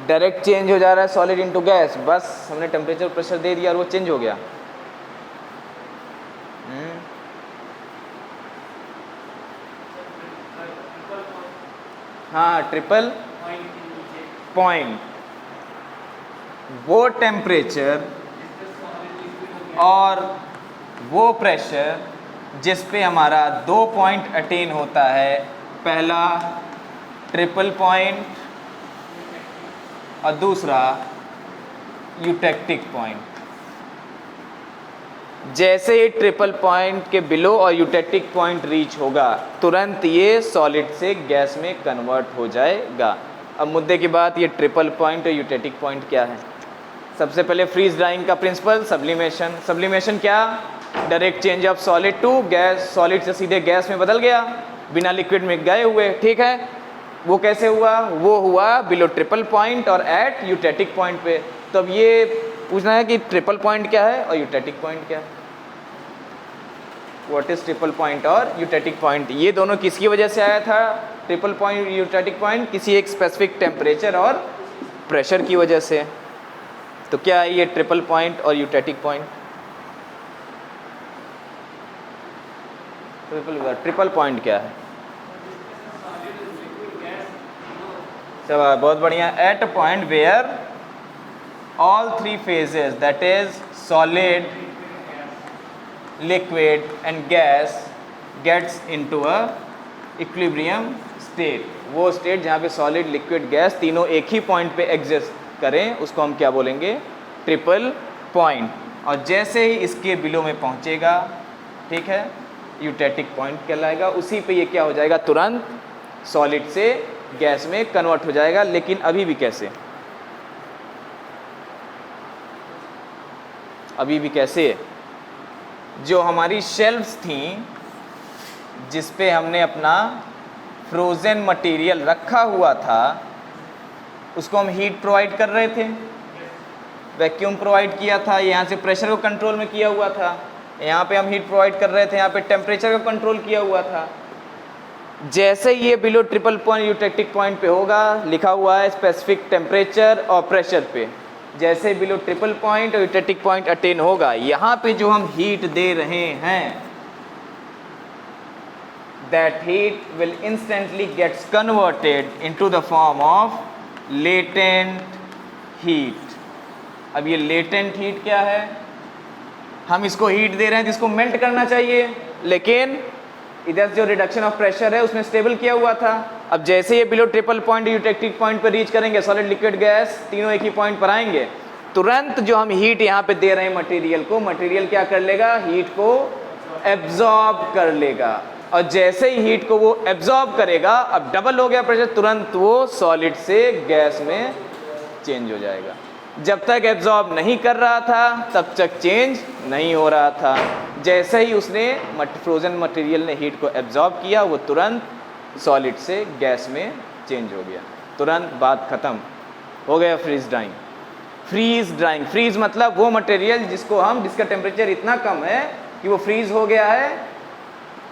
डायरेक्ट चेंज हो जा रहा है सॉलिड इनटू गैस। बस हमने टेम्परेचर प्रेशर दे दिया और वो चेंज हो गया। हाँ, ट्रिपल पॉइंट, वो टेम्परेचर और वो प्रेशर जिस पे हमारा 2 पॉइंट अटेन होता है, पहला ट्रिपल पॉइंट और दूसरा यूटेक्टिक पॉइंट। जैसे ही ट्रिपल पॉइंट के बिलो और यूटेक्टिक पॉइंट रीच होगा, तुरंत ये सॉलिड से गैस में कन्वर्ट हो जाएगा। अब मुद्दे की बात, ये ट्रिपल पॉइंट और यूटेक्टिक पॉइंट क्या है। सबसे पहले फ्रीज ड्राइंग का प्रिंसिपल, सब्लिमेशन। सब्लिमेशन क्या, direct change of solid to gas, solid से सीधे गैस में बदल गया बिना लिक्विड में गए हुए, ठीक है। वो कैसे हुआ, वो हुआ बिलो ट्रिपल पॉइंट और एट यूटेटिक पॉइंट पे। तो अब ये पूछना है कि ट्रिपल पॉइंट क्या है और यूटेटिक पॉइंट क्या है। व्हाट इज ट्रिपल पॉइंट और यूटेटिक पॉइंट, ये दोनों किसकी वजह से आया था। ट्रिपल पॉइंट, यूटेटिक पॉइंट किसी एक स्पेसिफिक टेम्परेचर और प्रेशर की वजह से। तो क्या है ये ट्रिपल पॉइंट और यूटेटिक पॉइंट? ट्रिपल पॉइंट क्या है? चलो बहुत बढ़िया। At a point where all three phases that is solid, liquid and gas gets into a equilibrium state. वो स्टेट जहाँ पे सॉलिड, लिक्विड, गैस तीनों एक ही पॉइंट पे एग्जिस्ट करें उसको हम क्या बोलेंगे? Triple point. और जैसे ही इसके बिलो में पहुँचेगा, ठीक है, यूटेटिक पॉइंट कहलाएगा। उसी पे ये क्या हो जाएगा? तुरंत सॉलिड से गैस में कन्वर्ट हो जाएगा। लेकिन अभी भी कैसे? अभी भी कैसे? जो हमारी शेल्फ्स थी जिस पे हमने अपना फ्रोज़न मटेरियल रखा हुआ था, उसको हम हीट प्रोवाइड कर रहे थे, वैक्यूम प्रोवाइड किया था, यहाँ से प्रेशर को कंट्रोल में किया हुआ था, यहाँ पे हम हीट प्रोवाइड कर रहे थे, यहाँ पे टेम्परेचर को कंट्रोल किया हुआ था। जैसे ये below triple point eutectic point पे होगा, लिखा हुआ है स्पेसिफिक टेम्परेचर और प्रेशर पे, जैसे बिलो ट्रिपल पॉइंट और यूटेटिक पॉइंट अटेन होगा, यहाँ पे जो हम हीट दे रहे हैं, that heat will instantly gets converted into the form of latent heat। अब ये latent heat क्या है? हम इसको हीट दे रहे हैं जिसको मेल्ट करना चाहिए, लेकिन इधर जो रिडक्शन ऑफ प्रेशर है उसमें स्टेबल किया हुआ था। अब जैसे ये below triple point eutectic point पर रीच करेंगे, सॉलिड, लिक्विड, गैस तीनों एक ही पॉइंट पर आएंगे, तुरंत जो हम हीट यहाँ पे दे रहे हैं मटेरियल को, मटेरियल क्या कर लेगा? हीट को एब्जॉर्ब कर लेगा। और जैसे ही हीट को वो एब्जॉर्ब करेगा, अब डबल हो गया प्रेशर, तुरंत वो सॉलिड से गैस में चेंज हो जाएगा। जब तक एब्जॉर्ब नहीं कर रहा था तब तक चेंज नहीं हो रहा था। जैसे ही उसने फ्रोजन मटेरियल ने हीट को एब्जॉर्ब किया, वो तुरंत सॉलिड से गैस में चेंज हो गया, तुरंत बात खत्म हो गया। Freeze drying. Freeze drying, freeze मतलब वो मटेरियल जिसका टेम्परेचर इतना कम है कि वो फ्रीज हो गया है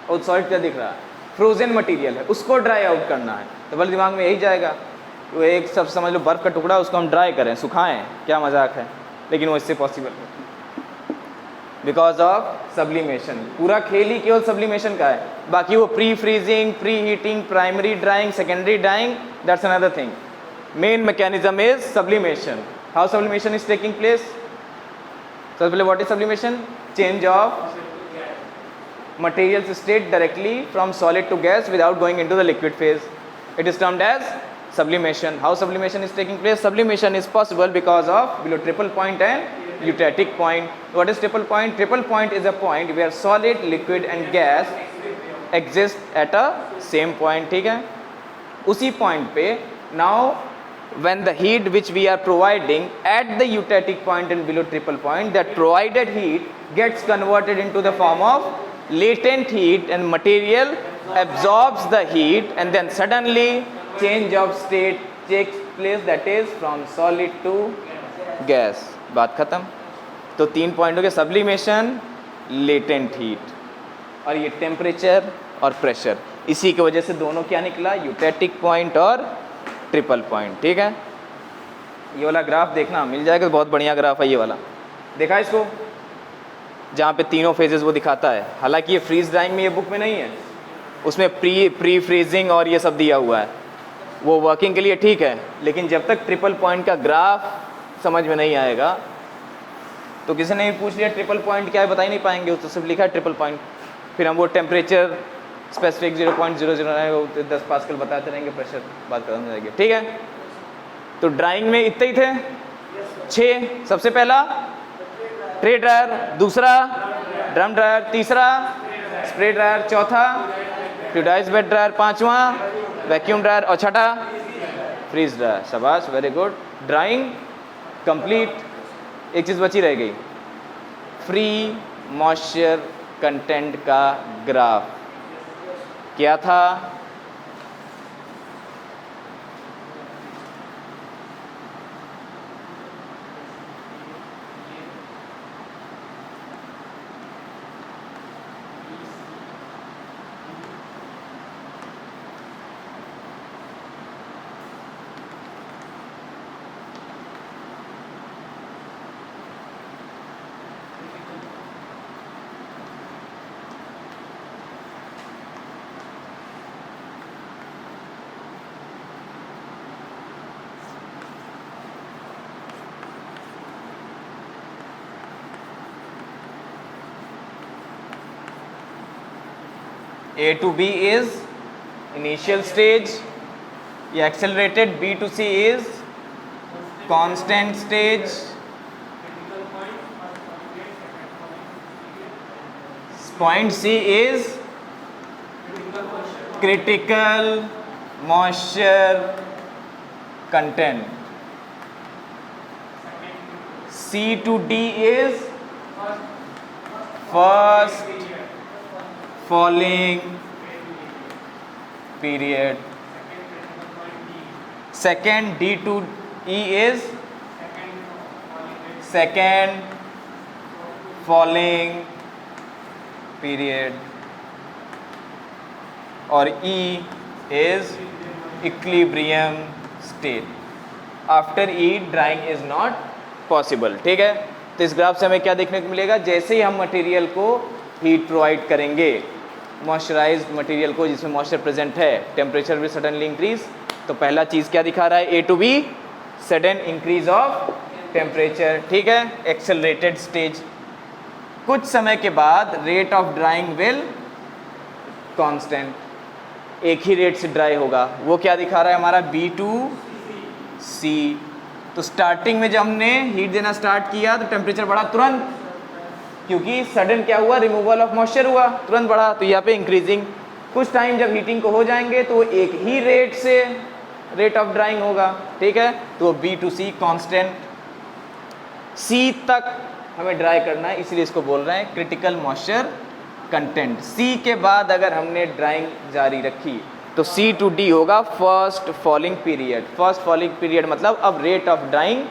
और सॉलिड क्या दिख रहा है? फ्रोजन मटेरियल है, उसको ड्राई आउट करना है। तो बल दिमाग में यही जाएगा, वो एक सब समझ लो बर्फ़ का टुकड़ा, उसको हम ड्राई करें, सुखाएं, क्या मजाक है? लेकिन वो इससे पॉसिबल है बिकॉज ऑफ सब्लिमेशन। पूरा खेल ही केवल सब्लिमेशन का है। बाकी वो pre freezing, pre heating, primary drawing, secondary drawing, that's another thing. Main mechanism is sublimation. How sublimation is taking place? सबसे पहले what is sublimation? Change of materials state directly from solid to gas without going into the liquid phase. It is termed as sublimation. How sublimation is taking place? Sublimation is possible because of below triple point and eutectic point. What is triple point? Triple point is a point where solid, liquid and gas exist at a same point. ठीक है? उसी point पे now when the heat which we are providing at the eutectic point and below triple point, that provided heat gets converted into the form of latent heat and material absorbs the heat and then suddenly change of state takes place, that is from solid to gas। बात खत्म। तो 3 पॉइंट हो गए, सब्लिमेशन, लेटेंट हीट और ये टेम्परेचर और प्रेशर। इसी की वजह से दोनों क्या निकला? यूटेटिक पॉइंट और ट्रिपल पॉइंट। ठीक है, ये वाला ग्राफ देखना मिल जाएगा, बहुत बढ़िया ग्राफ है ये वाला। देखा इसको, जहाँ पे तीनों फेजेस वो दिखाता है। हालांकि ये फ्रीज ड्राइंग में ये बुक में नहीं है, उसमें प्री फ्रीजिंग और ये सब दिया हुआ है, वो वर्किंग के लिए ठीक है, लेकिन जब तक ट्रिपल पॉइंट का ग्राफ समझ में नहीं आएगा तो किसी ने भी पूछ लिया ट्रिपल पॉइंट क्या है, बता ही नहीं पाएंगे। तो सिर्फ लिखा है ट्रिपल पॉइंट, फिर हम वो टेम्परेचर स्पेसिफिक 0.009 10 पास्कल बताते रहेंगे, प्रेशर बात खत्म हो जाएगी। ठीक है, तो ड्राइंग में इतने ही थे 6। सबसे पहला ट्रे ड्रायर, दूसरा ड्रम ड्रायर, तीसरा स्प्रे ड्रायर, चौथा फ्लूइडाइज्ड बेड ड्रायर, पांचवा वैक्यूम ड्रायर और छठा फ्रीज ड्रायर। शाबाश, वेरी गुड। Drawing complete. एक चीज़ बची रह गई, फ्री मॉइस्चर कंटेंट का ग्राफ। क्या था? A to B is initial stage या accelerated, B to C is constant stage, point C is critical moisture content, C to D is first falling period, second D to E is second falling period, और E is equilibrium state. After E drawing is not possible. ठीक है, तो इस ग्राफ से हमें क्या देखने को मिलेगा, जैसे ही हम मटेरियल को हीट प्रोवाइड करेंगे, मॉइस्चराइज्ड मटेरियल को जिसमें मॉइस्चर प्रेजेंट है, टेम्परेचर विल सडनली इंक्रीज। तो पहला चीज़ क्या दिखा रहा है, A to B sudden increase of temperature. ठीक है, एक्सेलरेटेड स्टेज। कुछ समय के बाद rate of drying will constant, एक ही रेट से ड्राई होगा। वो क्या दिखा रहा है हमारा बी टू सी। तो स्टार्टिंग में जब हमने हीट देना स्टार्ट किया तो टेम्परेचर बढ़ा तुरंत, क्योंकि सडन क्या हुआ, रिमूवल ऑफ मॉइस्चर हुआ, तुरंत बढ़ा। तो यहाँ पे इंक्रीजिंग। कुछ टाइम जब हीटिंग को हो जाएंगे तो एक ही रेट से रेट ऑफ ड्राइंग होगा। ठीक है, तो बी टू सी कॉन्स्टेंट, सी तक हमें ड्राई करना है, इसलिए इसको बोल रहे हैं क्रिटिकल मॉइस्चर कंटेंट। सी के बाद अगर हमने ड्राइंग जारी रखी तो सी टू डी होगा first falling period. First falling period मतलब अब रेट ऑफ ड्राइंग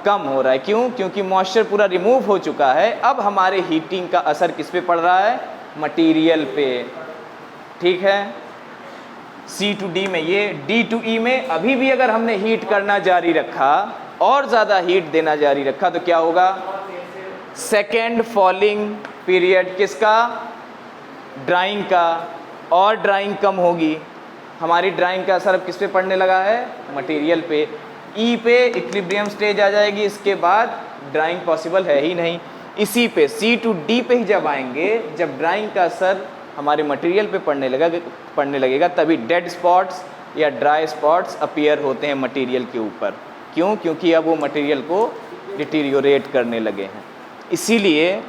कम हो रहा है। क्यों? क्योंकि मॉइस्चर पूरा रिमूव हो चुका है। अब हमारे हीटिंग का असर किस पे पड़ रहा है, मटेरियल पे। ठीक है, सी टू डी में ये, डी टू ई में अभी भी अगर हमने हीट करना जारी रखा और ज़्यादा हीट देना जारी रखा तो क्या होगा, सेकेंड फॉलिंग पीरियड किसका, ड्राइंग का, और ड्राइंग कम होगी। हमारी ड्राइंग का असर अब किस पे पड़ने लगा है, मटेरियल पे। ई पे इक्विलिब्रियम स्टेज आ जाएगी, इसके बाद ड्राइंग पॉसिबल है ही नहीं। इसी पे सी टू डी पे ही जब आएंगे, जब ड्राइंग का असर हमारे मटेरियल पे पड़ने लगेगा तभी डेड स्पॉट्स या ड्राई स्पॉट्स अपीयर होते हैं मटेरियल के ऊपर। क्यों? क्योंकि अब वो मटेरियल को डिटीरियोरेट करने लगे हैं। इसीलिए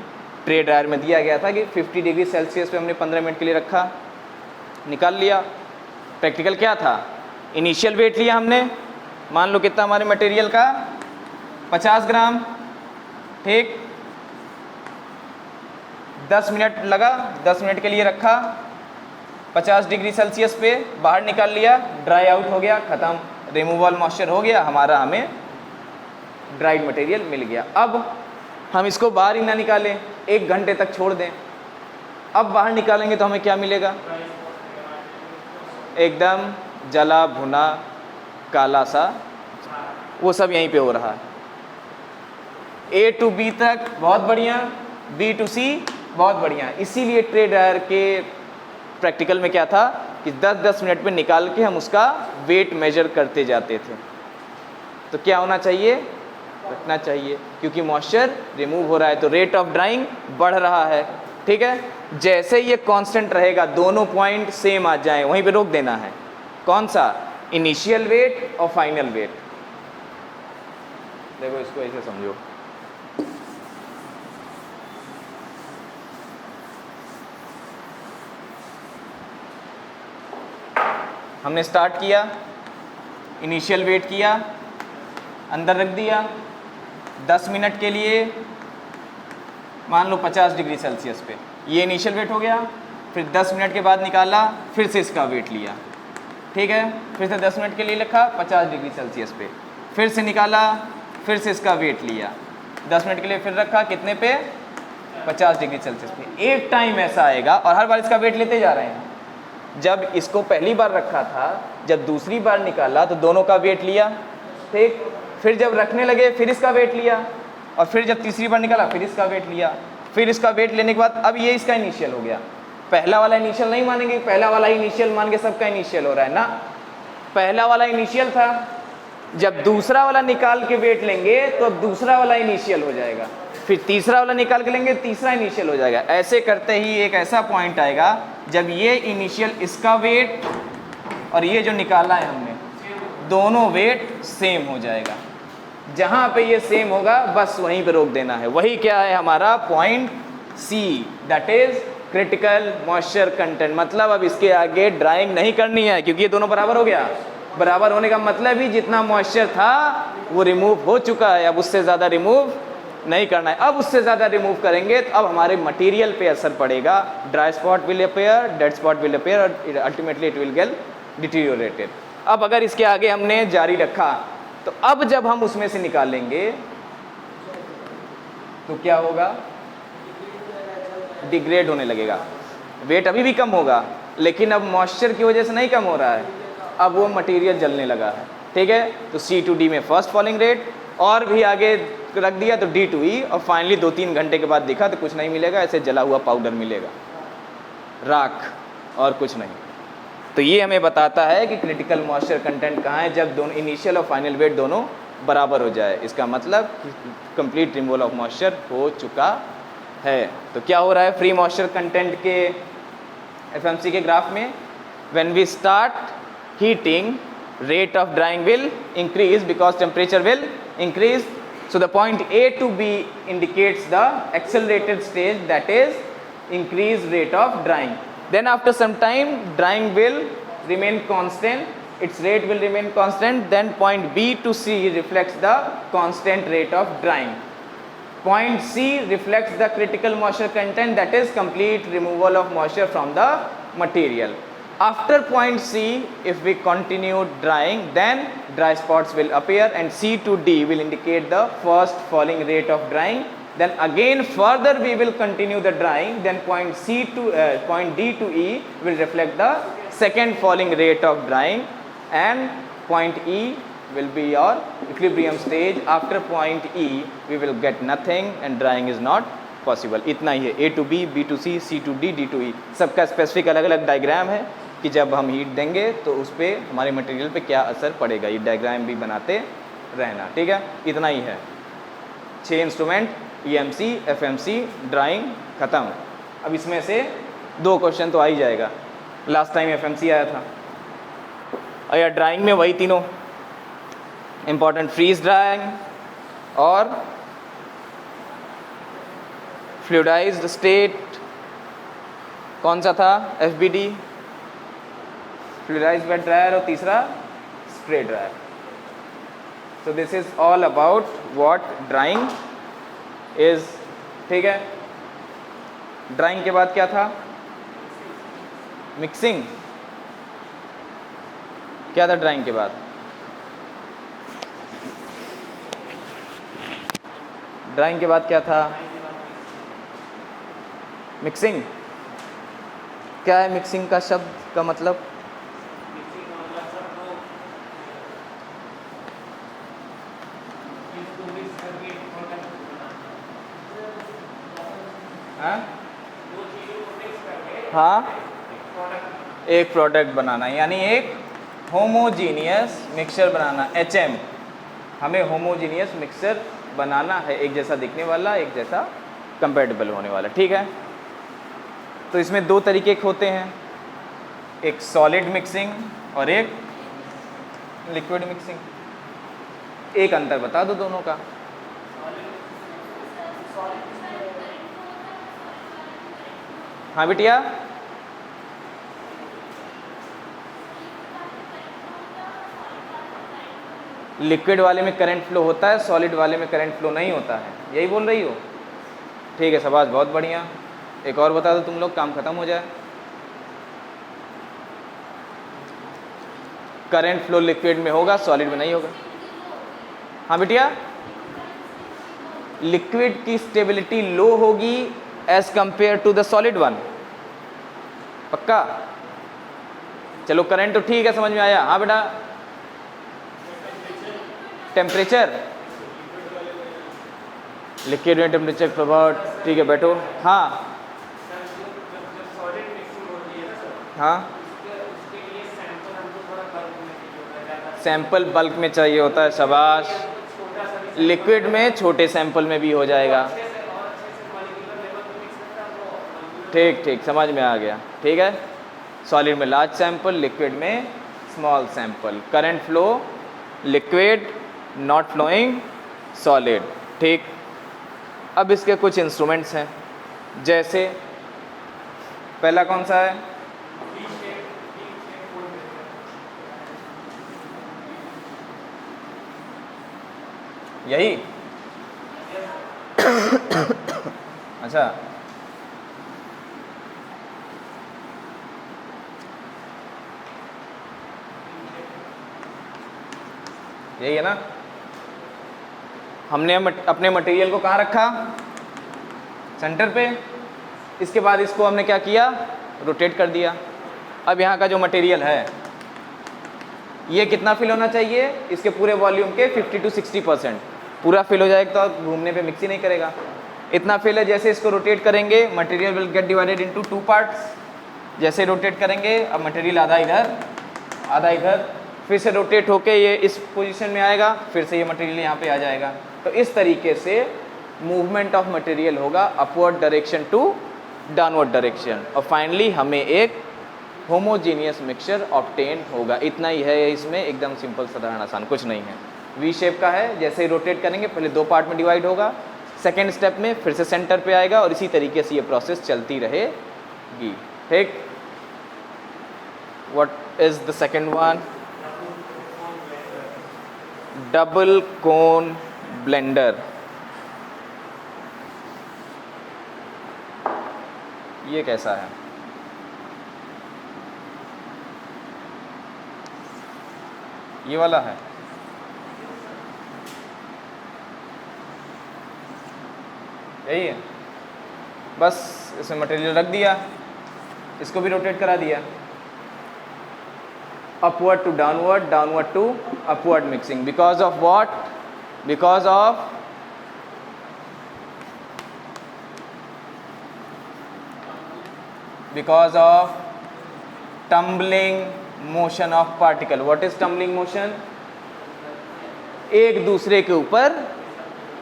ट्रे ड्रायर में दिया गया था कि 50 डिग्री सेल्सियस पे हमने 15 मिनट के लिए रखा, निकाल लिया। प्रैक्टिकल क्या था, इनिशियल वेट लिया हमने, मान लो कितना हमारे मटेरियल का, 50 ग्राम। ठीक, 10 मिनट लगा, 10 मिनट के लिए रखा, 50 डिग्री सेल्सियस पे बाहर निकाल लिया, ड्राई आउट हो गया, ख़त्म, रिमूवल मॉइस्चर हो गया हमारा, हमें ड्राइड मटेरियल मिल गया। अब हम इसको बाहर ही ना निकालें, 1 घंटे तक छोड़ दें। अब बाहर निकालेंगे तो हमें क्या मिलेगा, एकदम जला भुना काला सा, वो सब यहीं पे हो रहा है। ए टू बी तक बहुत बढ़िया, बी टू सी बहुत बढ़िया। इसीलिए ट्रे ड्रायर के प्रैक्टिकल में क्या था कि 10-10 मिनट में निकाल के हम उसका वेट मेजर करते जाते थे। तो क्या होना चाहिए, रखना चाहिए, क्योंकि मॉइस्चर रिमूव हो रहा है तो रेट ऑफ ड्राइंग बढ़ रहा है। ठीक है, जैसे ये कांस्टेंट रहेगा, दोनों पॉइंट सेम आ जाएं, वहीं पे रोक देना है। कौन सा, इनिशियल वेट और फाइनल वेट। देखो इसको ऐसे समझो, हमने स्टार्ट किया, इनिशियल वेट किया, अंदर रख दिया 10 मिनट के लिए, मान लो 50 डिग्री सेल्सियस पे, ये इनिशियल वेट हो गया। फिर 10 मिनट के बाद निकाला, फिर से इसका वेट लिया। ठीक है, फिर से 10 मिनट के लिए रखा 50 डिग्री सेल्सियस पे, फिर से निकाला, फिर से इसका वेट लिया, 10 मिनट के लिए फिर रखा, कितने पे, 50 डिग्री सेल्सियस पे। एक टाइम ऐसा आएगा, और हर बार इसका वेट लेते जा रहे हैं। जब इसको पहली बार रखा था, जब दूसरी बार निकाला तो दोनों का वेट लिया। ठीक, फिर जब रखने लगे फिर इसका वेट लिया, और फिर जब तीसरी बार निकाला फिर इसका वेट लिया। फिर इसका वेट लेने के बाद अब ये इसका इनिशियल हो गया। पहला वाला इनिशियल नहीं मानेंगे, पहला वाला इनिशियल मान के सबका इनिशियल हो रहा है ना। पहला वाला इनिशियल था, जब दूसरा वाला निकाल के वेट लेंगे तो अब दूसरा वाला इनिशियल हो जाएगा, फिर तीसरा वाला निकाल के लेंगे तीसरा इनिशियल हो जाएगा। ऐसे करते ही एक ऐसा पॉइंट आएगा जब ये इनिशियल इसका वेट और ये जो निकाला है हमने दोनों वेट सेम हो जाएगा। जहाँ पे ये सेम होगा बस वहीं पे रोक देना है। वही क्या है हमारा point C, that is critical moisture content. मतलब अब इसके आगे ड्राइंग नहीं करनी है क्योंकि ये दोनों बराबर हो गया। बराबर होने का मतलब ही जितना मॉइस्चर था वो रिमूव हो चुका है, अब उससे ज़्यादा रिमूव नहीं करना है। अब उससे ज़्यादा रिमूव करेंगे तो अब हमारे मटेरियल पे असर पड़ेगा। Dry spot will appear, dead spot will appear और ultimately it will gate deteriorated. अब अगर इसके आगे हमने जारी रखा तो अब जब हम उसमें से निकालेंगे तो क्या होगा, डिग्रेड होने लगेगा। वेट अभी भी कम होगा लेकिन अब मॉइस्चर की वजह से नहीं कम हो रहा है, अब वो मटेरियल जलने लगा है। ठीक है, तो C/D में फर्स्ट फॉलिंग रेट, और भी आगे रख दिया तो D/E, और फाइनली 2-3 घंटे के बाद दिखा तो कुछ नहीं मिलेगा, ऐसे जला हुआ पाउडर मिलेगा, राख और कुछ नहीं। तो ये हमें बताता है कि क्रिटिकल मॉइस्चर कंटेंट कहाँ है, जब दोनों इनिशियल और फाइनल वेट दोनों बराबर हो जाए। इसका मतलब कंप्लीट रिमूवल ऑफ मॉइस्चर हो चुका है। तो क्या हो रहा है फ्री मॉइस्चर कंटेंट के FMC के ग्राफ में, when we start heating, rate of drying will increase because temperature will increase. So the point A to B indicates the accelerated stage, that is increased rate of drying. Then after some time drying will remain constant, its rate will remain constant. Then point B to C reflects the constant rate of drying. Point C reflects the critical moisture content, that is complete removal of moisture from the material. After point C, if we continue drying, then dry spots will appear and C/D will indicate the first falling rate of drying. Then again further we will continue the drying, then point D to E will reflect the second falling rate of drying, and point E will be your equilibrium stage. After point E we will get nothing and drying is not possible. इतना ही है, A to B, B to C, C to D, D to E। सबका स्पेसिफिक अलग अलग डायग्राम है कि जब हम हीट देंगे तो उस पर हमारे मटेरियल पे क्या असर पड़ेगा, ये डायग्राम भी बनाते रहना। ठीक है, इतना ही है। 6 इंस्ट्रूमेंट, EMC, FMC, ड्राइंग ख़त्म। अब इसमें से 2 क्वेश्चन तो आ ही जाएगा। लास्ट टाइम FMC आया था, और या ड्राइंग में वही तीनों इम्पॉर्टेंट, फ्रीज ड्राइंग और फ्लूइडाइज्ड स्टेट, कौन सा था, FBD, फ्लूइडाइज्ड वेट ड्रायर, और तीसरा spray dryer. So this is all about what drying is। ठीक है, ड्राइंग के बाद क्या था, मिक्सिंग। क्या था ड्राइंग के बाद, ड्राइंग के बाद क्या था, मिक्सिंग। क्या है मिक्सिंग का शब्द का मतलब, हाँ, एक प्रोडक्ट बनाना, यानी एक होमोजीनियस मिक्सचर बनाना। HM, हमें होमोजीनियस मिक्सचर बनाना है, एक जैसा दिखने वाला, एक जैसा कंपैटिबल होने वाला। ठीक है, तो इसमें 2 तरीके होते हैं, एक सॉलिड मिक्सिंग और एक लिक्विड मिक्सिंग। एक अंतर बता दो दोनों का। हाँ बिटिया, लिक्विड वाले में करंट फ्लो होता है, सॉलिड वाले में करंट फ्लो नहीं होता है, यही बोल रही हो। ठीक है, शाबाश, बहुत बढ़िया। एक और बता दो तुम लोग, काम खत्म हो जाए। करंट फ्लो लिक्विड में होगा, सॉलिड में नहीं होगा। हाँ बिटिया, लिक्विड की स्टेबिलिटी लो होगी as compared to the solid one, पक्का। चलो करंट तो ठीक है, समझ में आया। हाँ बेटा, टेम्परेचर, लिक्विड में टेम्परेचर प्रभाव, ठीक है बैठो। हाँ हाँ, सैंपल बल्क में चाहिए होता है, शाबाश। लिक्विड में छोटे सैंपल में भी हो जाएगा। ठीक ठीक, समझ में आ गया। ठीक है, सॉलिड में लार्ज सैंपल, लिक्विड में small sample. Current flow liquid, not flowing solid. ठीक, अब इसके कुछ इंस्ट्रूमेंट्स हैं, जैसे पहला कौन सा है? यही अच्छा, यही है ना। हमने अपने मटेरियल को कहाँ रखा? सेंटर पे। इसके बाद इसको हमने क्या किया? रोटेट कर दिया। अब यहाँ का जो मटेरियल है ये कितना फिल होना चाहिए? इसके पूरे वॉल्यूम के 50 to 60%। पूरा फिल हो जाएगा तो घूमने पे मिक्स ही नहीं करेगा। इतना फिल है, जैसे इसको रोटेट करेंगे material will get divided into 2 parts. जैसे रोटेट करेंगे, अब मटेरियल आधा इधर आधा इधर, फिर से रोटेट होके ये इस पोजीशन में आएगा, फिर से ये मटेरियल यहाँ पे आ जाएगा। तो इस तरीके से मूवमेंट ऑफ मटेरियल होगा upward direction to downward direction, और फाइनली हमें एक होमोजीनियस मिक्सचर ऑब्टेन होगा। इतना ही है इसमें, एकदम सिंपल साधारण आसान, कुछ नहीं है। वी शेप का है, जैसे ही रोटेट करेंगे पहले 2 पार्ट में डिवाइड होगा, सेकेंड स्टेप में फिर से सेंटर पे आएगा, और इसी तरीके से ये प्रोसेस चलती रहेगी। ठीक, what is the second one? Double cone blender. ये कैसा है? ये वाला है। यही है, बस इसमें मटेरियल रख दिया, इसको भी रोटेट करा दिया, upward to downward, downward to upward mixing. Because of what? Because of tumbling motion of particle. What is tumbling motion? एक दूसरे के ऊपर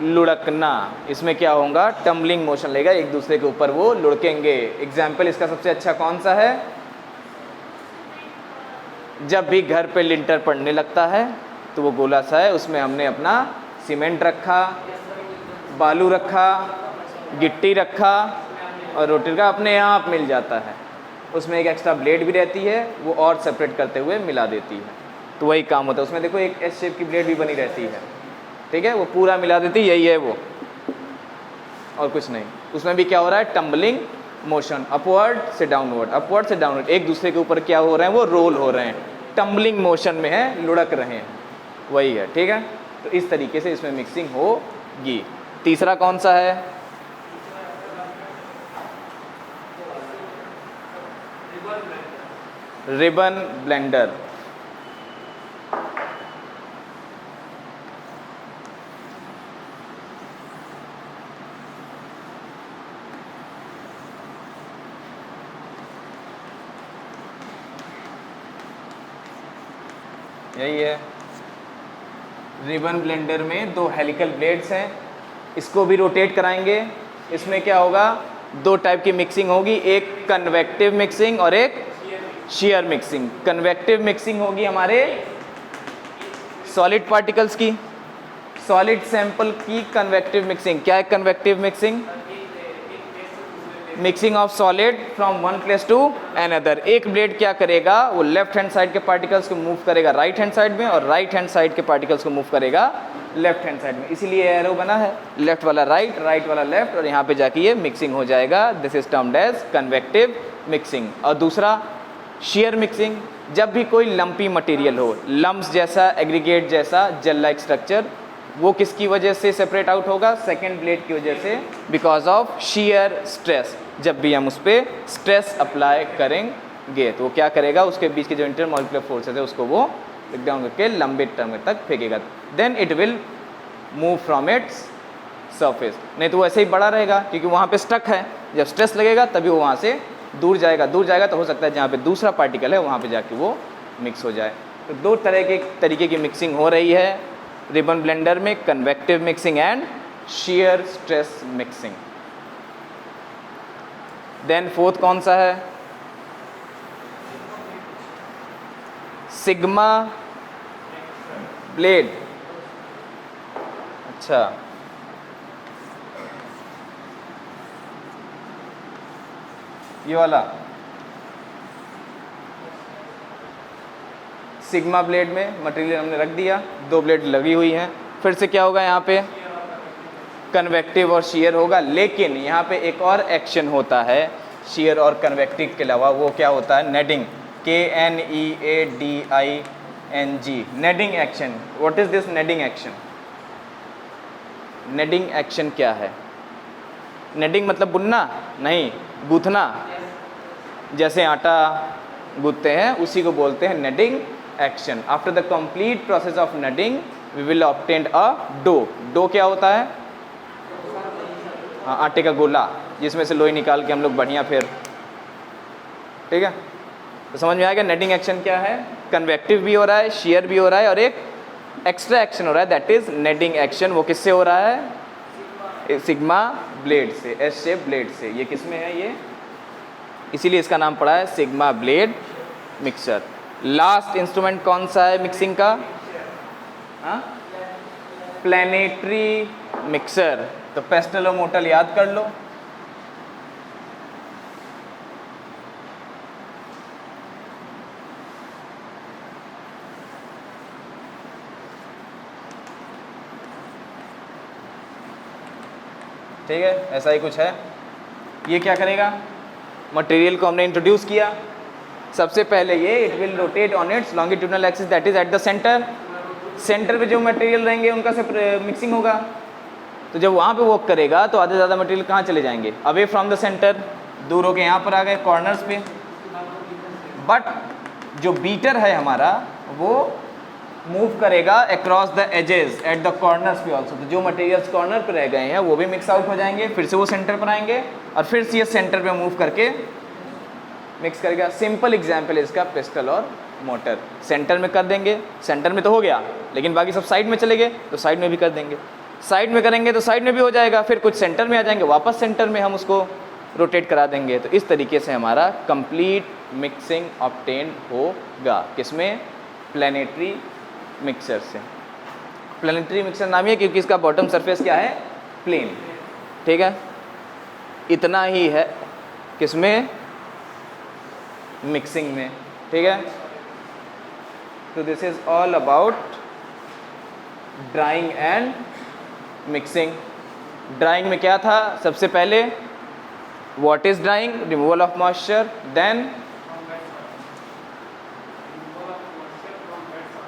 लुढ़कना। इसमें क्या होगा? टम्बलिंग मोशन लेगा, एक दूसरे के ऊपर वो लुढ़केंगे। एग्जाम्पल इसका सबसे अच्छा कौन सा है? जब भी घर पे लिंटर पड़ने लगता है तो वो गोला सा है, उसमें हमने अपना सीमेंट रखा, बालू रखा, गिट्टी रखा, और रोटी का अपने आप मिल जाता है। उसमें एक एक्स्ट्रा ब्लेड भी रहती है, वो और सेपरेट करते हुए मिला देती है। तो वही काम होता है उसमें। देखो एक एस शेप की ब्लेड भी बनी रहती है, ठीक है, वो पूरा मिला देती है, यही है वो, और कुछ नहीं। उसमें भी क्या हो रहा है? टम्बलिंग मोशन, अपवर्ड से डाउनवर्ड, अपवर्ड से डाउनवर्ड, एक दूसरे के ऊपर क्या हो रहे हैं? वो रोल हो रहे हैं, टम्बलिंग मोशन में है, लुढ़क रहे हैं, वही है। ठीक है, तो इस तरीके से इसमें मिक्सिंग होगी। तीसरा कौन सा है? Ribbon blender. यही है, रिबन ब्लेंडर में 2 हेलिकल ब्लेड्स हैं, इसको भी रोटेट कराएंगे। इसमें क्या होगा? 2 टाइप की मिक्सिंग होगी, एक कन्वेक्टिव मिक्सिंग और एक शेयर मिक्सिंग। कन्वेक्टिव मिक्सिंग होगी हमारे सॉलिड पार्टिकल्स की, सॉलिड सैंपल की कन्वेक्टिव मिक्सिंग। क्या है convective mixing? Mixing of solid from one place to another. एक ब्लेड क्या करेगा? वो लेफ्ट हैंड साइड के पार्टिकल्स को मूव करेगा राइट हैंड साइड में, और राइट हैंड साइड के पार्टिकल्स को मूव करेगा लेफ्ट हैंड साइड में। इसीलिए एरो बना है, लेफ्ट वाला राइट, राइट वाला लेफ्ट, और यहाँ पे जाके ये मिक्सिंग हो जाएगा। This is termed as convective mixing. और दूसरा शेयर मिक्सिंग, जब भी कोई लंपी मटेरियल हो, लम्प्स जैसा, एग्रीगेट जैसा, जेल लाइक स्ट्रक्चर, वो किसकी वजह से सेपरेट आउट होगा? सेकेंड ब्लेड की वजह से, बिकॉज ऑफ शेयर स्ट्रेस। जब भी हम उस पर स्ट्रेस अप्लाई करेंगे तो वो क्या करेगा? उसके बीच के जो इंटरमॉलिक्यूलर फोर्सेस है उसको वो ब्रेक डाउन करके लंबे टर्म तक फेंकेगा, then it will move from its surface. नहीं तो वो ऐसे ही बड़ा रहेगा, क्योंकि वहाँ पे स्टक है। जब स्ट्रेस लगेगा तभी वो वहाँ से दूर जाएगा, दूर जाएगा तो हो सकता है जहाँ पे दूसरा पार्टिकल है वहाँ पे जाके वो मिक्स हो जाए। तो दो तरह के तरीके की मिक्सिंग हो रही है रिबन ब्लेंडर में, convective mixing and shear stress mixing. Then fourth कौन सा है? Sigma blade. अच्छा, ये वाला सिग्मा ब्लेड में मटेरियल हमने रख दिया, दो ब्लेड लगी हुई हैं. फिर से क्या होगा यहाँ पे? कन्वेक्टिव और शेयर होगा. लेकिन यहाँ पे एक और एक्शन होता है शेयर और कन्वेक्टिव के अलावा, वो क्या होता है? Kneading. KNEADING, kneading action. What is this kneading action? Kneading action क्या है? नेडिंग मतलब बुनना नहीं, गूंथना. जैसे आटा गूंथते हैं उसी को बोलते हैं kneading action. After the complete process of kneading we will obtain a dough. Dough क्या होता है? हाँ, आटे का गोला जिसमें से लोई निकाल के हम लोग बढ़िया फिर, ठीक है. तो समझ में आएगा नेडिंग एक्शन क्या है. कन्वेक्टिव भी हो रहा है, शेयर भी हो रहा है, और एक एक्स्ट्रा एक्शन हो रहा है, दैट इज नेडिंग एक्शन. वो किससे हो रहा है? सिग्मा ब्लेड से, एस शेप ब्लेड से. ये किस में है? ये इसीलिए इसका नाम पड़ा है sigma blade mixer. Last instrument कौन सा है मिक्सिंग का? Planetary mixer. तो पेस्टल और मोटल याद कर लो. ठीक है, ऐसा ही कुछ है. ये क्या करेगा? मटेरियल को हमने इंट्रोड्यूस किया. सबसे पहले ये it will rotate on it's longitudinal axis, that is eight the centre. Centre पे जो मटेरियल रहेंगे उनका से मिक्सिंग होगा. तो जब वहाँ पे वर्क करेगा तो आधे से ज़्यादा मटेरियल कहाँ चले जाएंगे? अवे फ्रॉम द सेंटर, दूर होके यहाँ पर आ गए कॉर्नर्स पे. बट जो बीटर है हमारा वो मूव करेगा across the edges at the corners पे ऑल्सो. तो जो मटेरियल्स कॉर्नर पे रह गए हैं वो भी मिक्स आउट हो जाएंगे, फिर से वो सेंटर पर आएंगे और फिर से ये सेंटर पे मूव करके मिक्स करेगा. सिंपल एग्जाम्पल है इसका पिस्टल और मोटर. सेंटर में कर देंगे, सेंटर में तो हो गया, लेकिन बाकी सब साइड में चले गए तो साइड में भी कर देंगे. साइड में करेंगे तो साइड में भी हो जाएगा, फिर कुछ सेंटर में आ जाएंगे, वापस सेंटर में हम उसको रोटेट करा देंगे. तो इस तरीके से हमारा कंप्लीट मिक्सिंग ऑब्टेन होगा. किसमें? प्लैनेटरी मिक्सर से. प्लैनेटरी मिक्सर नाम है क्योंकि इसका बॉटम सरफेस क्या है? प्लेन. ठीक है, इतना ही है किसमें? मिक्सिंग में. ठीक है, तो this is all about drying and mixing. Drying में क्या था? सबसे पहले what is drying? Removal of moisture. Then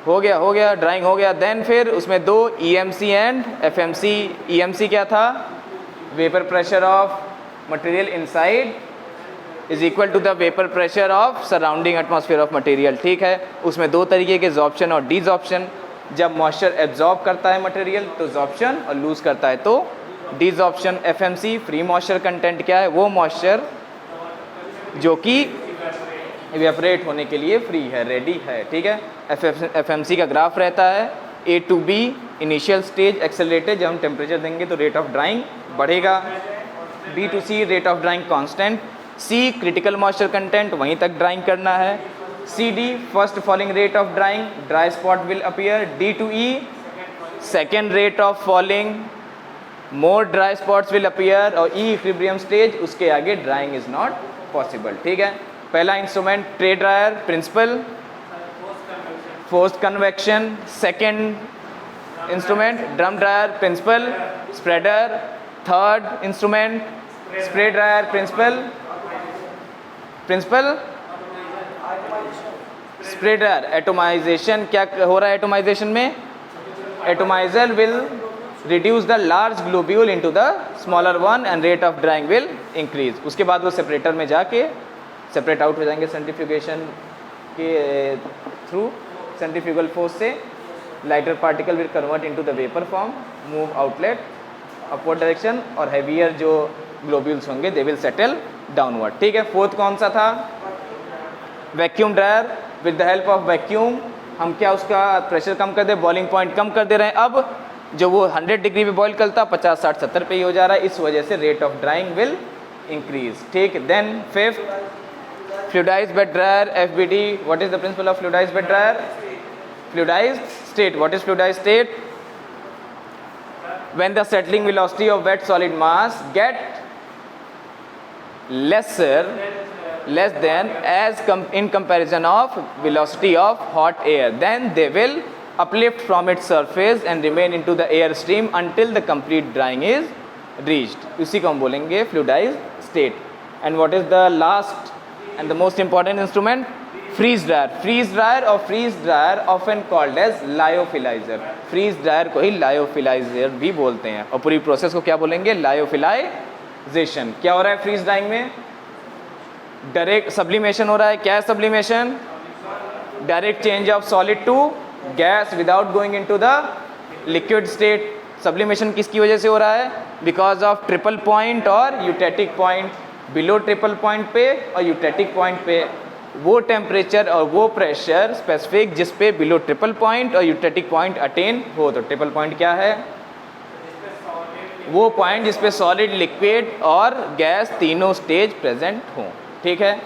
हो गया ड्राइंग हो गया. देन फिर उसमें दो EMC एंड FMC. EMC क्या था? Vapour pressure of material inside is equal to the vapour pressure of surrounding atmosphere of material. ठीक है, उसमें दो तरीके के एब्जॉर्प्शन और डिसॉर्प्शन. जब मॉइस्चर एब्जॉर्ब करता है मटेरियल तो एब्जॉर्प्शन, और लूज करता है तो desorption. FMC free moisture content क्या है? वो मॉइस्चर जो कि इवेपोरेट होने के लिए फ्री है, रेडी है. ठीक है, FMC का ग्राफ रहता है A to B initial stage accelerated. जब हम टेम्परेचर देंगे तो रेट ऑफ ड्राइंग बढ़ेगा. B to C rate of drawing constant. C critical moisture content, वहीं तक ड्राइंग करना है. CD first falling rate of drawing, dry spot will appear. D to E second rate of falling, more dry spots will appear. और E इक्विलिब्रियम स्टेज, उसके आगे ड्राइंग इज नॉट पॉसिबल. ठीक है, पहला instrument tray dryer principal, forced convection. Second instrument drum dryer principle, spreader. Third instrument spray dryer principle spray dryer. Atomisation क्या हो रहा है? एटोमाइजेशन में atomiser will reduce the large globule into the smaller one and rate of drying will increase. उसके बाद वो सेपरेटर में जाके सेपरेट आउट हो जाएंगे सेंट्रीफ्यूगेशन के थ्रू. सेंट्रीफ्यूगल फोर्स से lighter particle will convert into the vapour form, move outlet upward direction, और हैवियर जो ग्लोब्यूल्स होंगे दे विल सेटल डाउनवर्ड. ठीक है, फोर्थ कौन सा था? Vacuum dryer. With the help of vacuum हम क्या उसका प्रेशर कम कर दे, बॉइलिंग पॉइंट कम कर दे रहे हैं। अब जो वो 100 डिग्री पे बॉईल करता 50, 60, 70 पे ही हो जा रहा है, इस वजह से rate of drying will increase. ठीक, then fifth fluidized bed dryer FBD। What is the principle of fluidized bed dryer? Fluidized state. What is fluidized state? When the settling velocity of wet solid mass get less than in comparison of velocity of hot air, then they will uplift from its surface and remain into the air stream until the complete drying is reached. उसी को हम बोलेंगे fluidized state. And what is the last and the most important instrument? Freeze dryer. Freeze dryer or freeze dryer often called as lyophilizer. Freeze dryer को ही lyophilizer भी बोलते हैं, और पूरी प्रोसेस को क्या बोलेंगे? lyophilization. क्या हो रहा है फ्रीज ड्राइंग में? डायरेक्ट सब्लिमेशन हो रहा है। क्या है sublimation? Direct change of solid to gas without going into the liquid state. Sublimation किसकी वजह से हो रहा है? बिकॉज ऑफ ट्रिपल पॉइंट और eutectic point. Below triple point पे और यूटेटिक पॉइंट पे वो टेम्परेचर और वो प्रेशर स्पेसिफिक जिस पे बिलो ट्रिपल पॉइंट और यूटेटिक पॉइंट अटेन हो। तो ट्रिपल पॉइंट क्या है? वो पॉइंट जिस पे सॉलिड, लिक्विड और गैस तीनों स्टेज प्रेजेंट हों। ठीक है,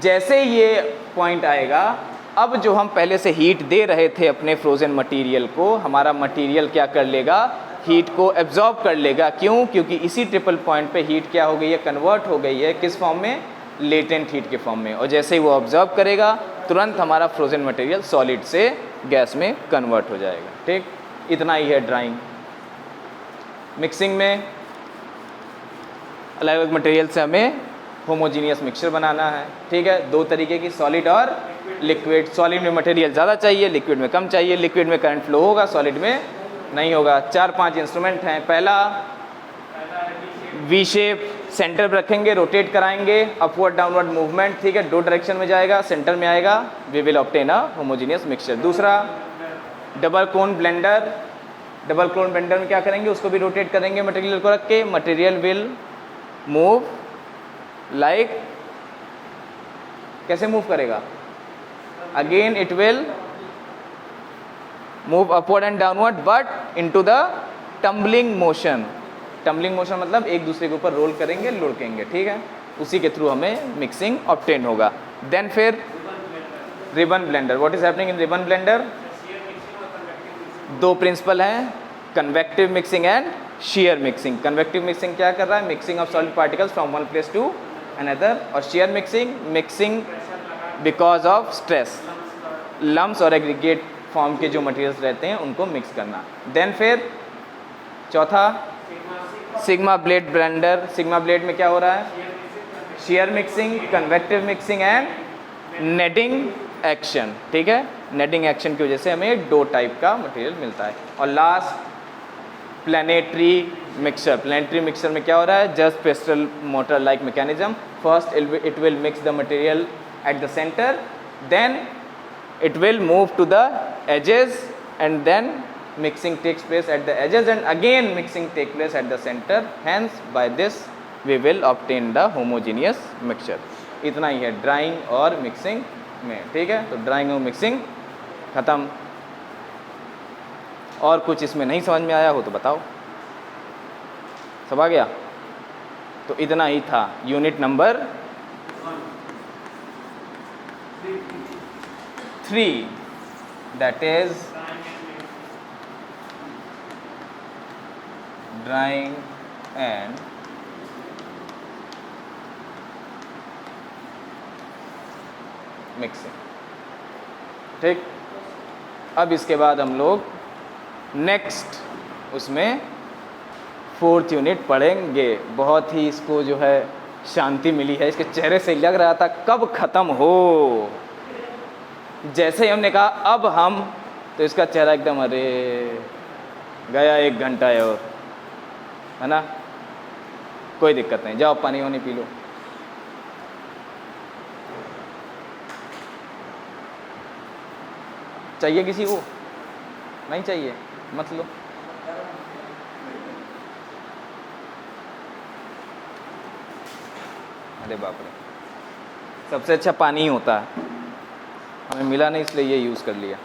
जैसे ये पॉइंट आएगा, अब जो हम पहले से हीट दे रहे थे अपने फ्रोज़न मटेरियल को, हमारा मटेरियल क्या कर लेगा? हीट को एब्जॉर्ब कर लेगा। क्यों? क्योंकि इसी ट्रिपल पॉइंट पे हीट क्या हो गई है? कन्वर्ट हो गई है। किस फॉर्म में? लेटेंट हीट के फॉर्म में। और जैसे ही वो ऑब्जर्व करेगा, तुरंत हमारा फ्रोजन मटेरियल सॉलिड से गैस में कन्वर्ट हो जाएगा। ठीक, इतना ही है ड्राइंग। मिक्सिंग में अलग अलग मटेरियल से हमें होमोजीनियस मिक्सचर बनाना है। ठीक है, दो तरीके की, सॉलिड और लिक्विड। सॉलिड में मटेरियल ज़्यादा चाहिए, लिक्विड में कम चाहिए। लिक्विड में करंट फ्लो होगा, सॉलिड में नहीं होगा। 4-5 इंस्ट्रूमेंट हैं। पहला वी शेप, सेंटर पर रखेंगे, रोटेट कराएंगे, अपवर्ड डाउनवर्ड मूवमेंट। ठीक है, दो डायरेक्शन में जाएगा, सेंटर में आएगा, we will obtain a homogeneous mixture. दूसरा double cone blender. Double cone blender में क्या करेंगे? उसको भी रोटेट करेंगे मटेरियल को रख के। मटेरियल विल मूव लाइक, कैसे मूव करेगा? Again it will move upward and downward but into the tumbling motion. Tumbling motion मतलब एक दूसरे के ऊपर रोल करेंगे, लुढ़केंगे। ठीक है, उसी के थ्रू हमें मिक्सिंग ऑब्टेन होगा। देन फिर ribbon blender. What is happening in ribbon blender? दो प्रिंसिपल हैं, convective mixing and shear mixing. Convective mixing क्या कर रहा है? Mixing of solid particles from one place to another. और shear mixing because of stress, lumps और एग्रीगेट फॉर्म के जो मटेरियल्स रहते हैं उनको मिक्स करना। देन फिर चौथा sigma blade blender. Sigma blade में क्या हो रहा है? shear mixing, convective mixing and netting action. ठीक है, नेटिंग एक्शन की वजह से हमें दो टाइप का मटेरियल मिलता है। और last planetary mixture. Planetary mixture में क्या हो रहा है? Just pestle mortar like mechanism. First it will mix the material at the centre, then it will move to the edges and then mixing takes place at the edges and again mixing take place at the center. Hence by this we will obtain the homogeneous mixture. इतना ही है ड्राइंग और मिक्सिंग में। ठीक है, तो ड्राइंग और मिक्सिंग ख़त्म। और कुछ इसमें नहीं समझ में आया हो तो बताओ। सब आ गया? तो इतना ही था unit number 3, that is drying and mixing. ठीक, अब इसके बाद हम लोग नेक्स्ट उसमें 4th यूनिट पढ़ेंगे। बहुत ही इसको जो है शांति मिली है, इसके चेहरे से लग रहा था कब ख़त्म हो। जैसे ही हमने कहा अब हम, तो इसका चेहरा एकदम अरे गया 1 घंटा और, है ना। कोई दिक्कत नहीं, जाओ पानी वानी पी लो। चाहिए किसी को? नहीं चाहिए, मत लो। अरे बाप रे, सबसे अच्छा पानी ही होता है। हमें मिला नहीं इसलिए ये यूज़ कर लिया।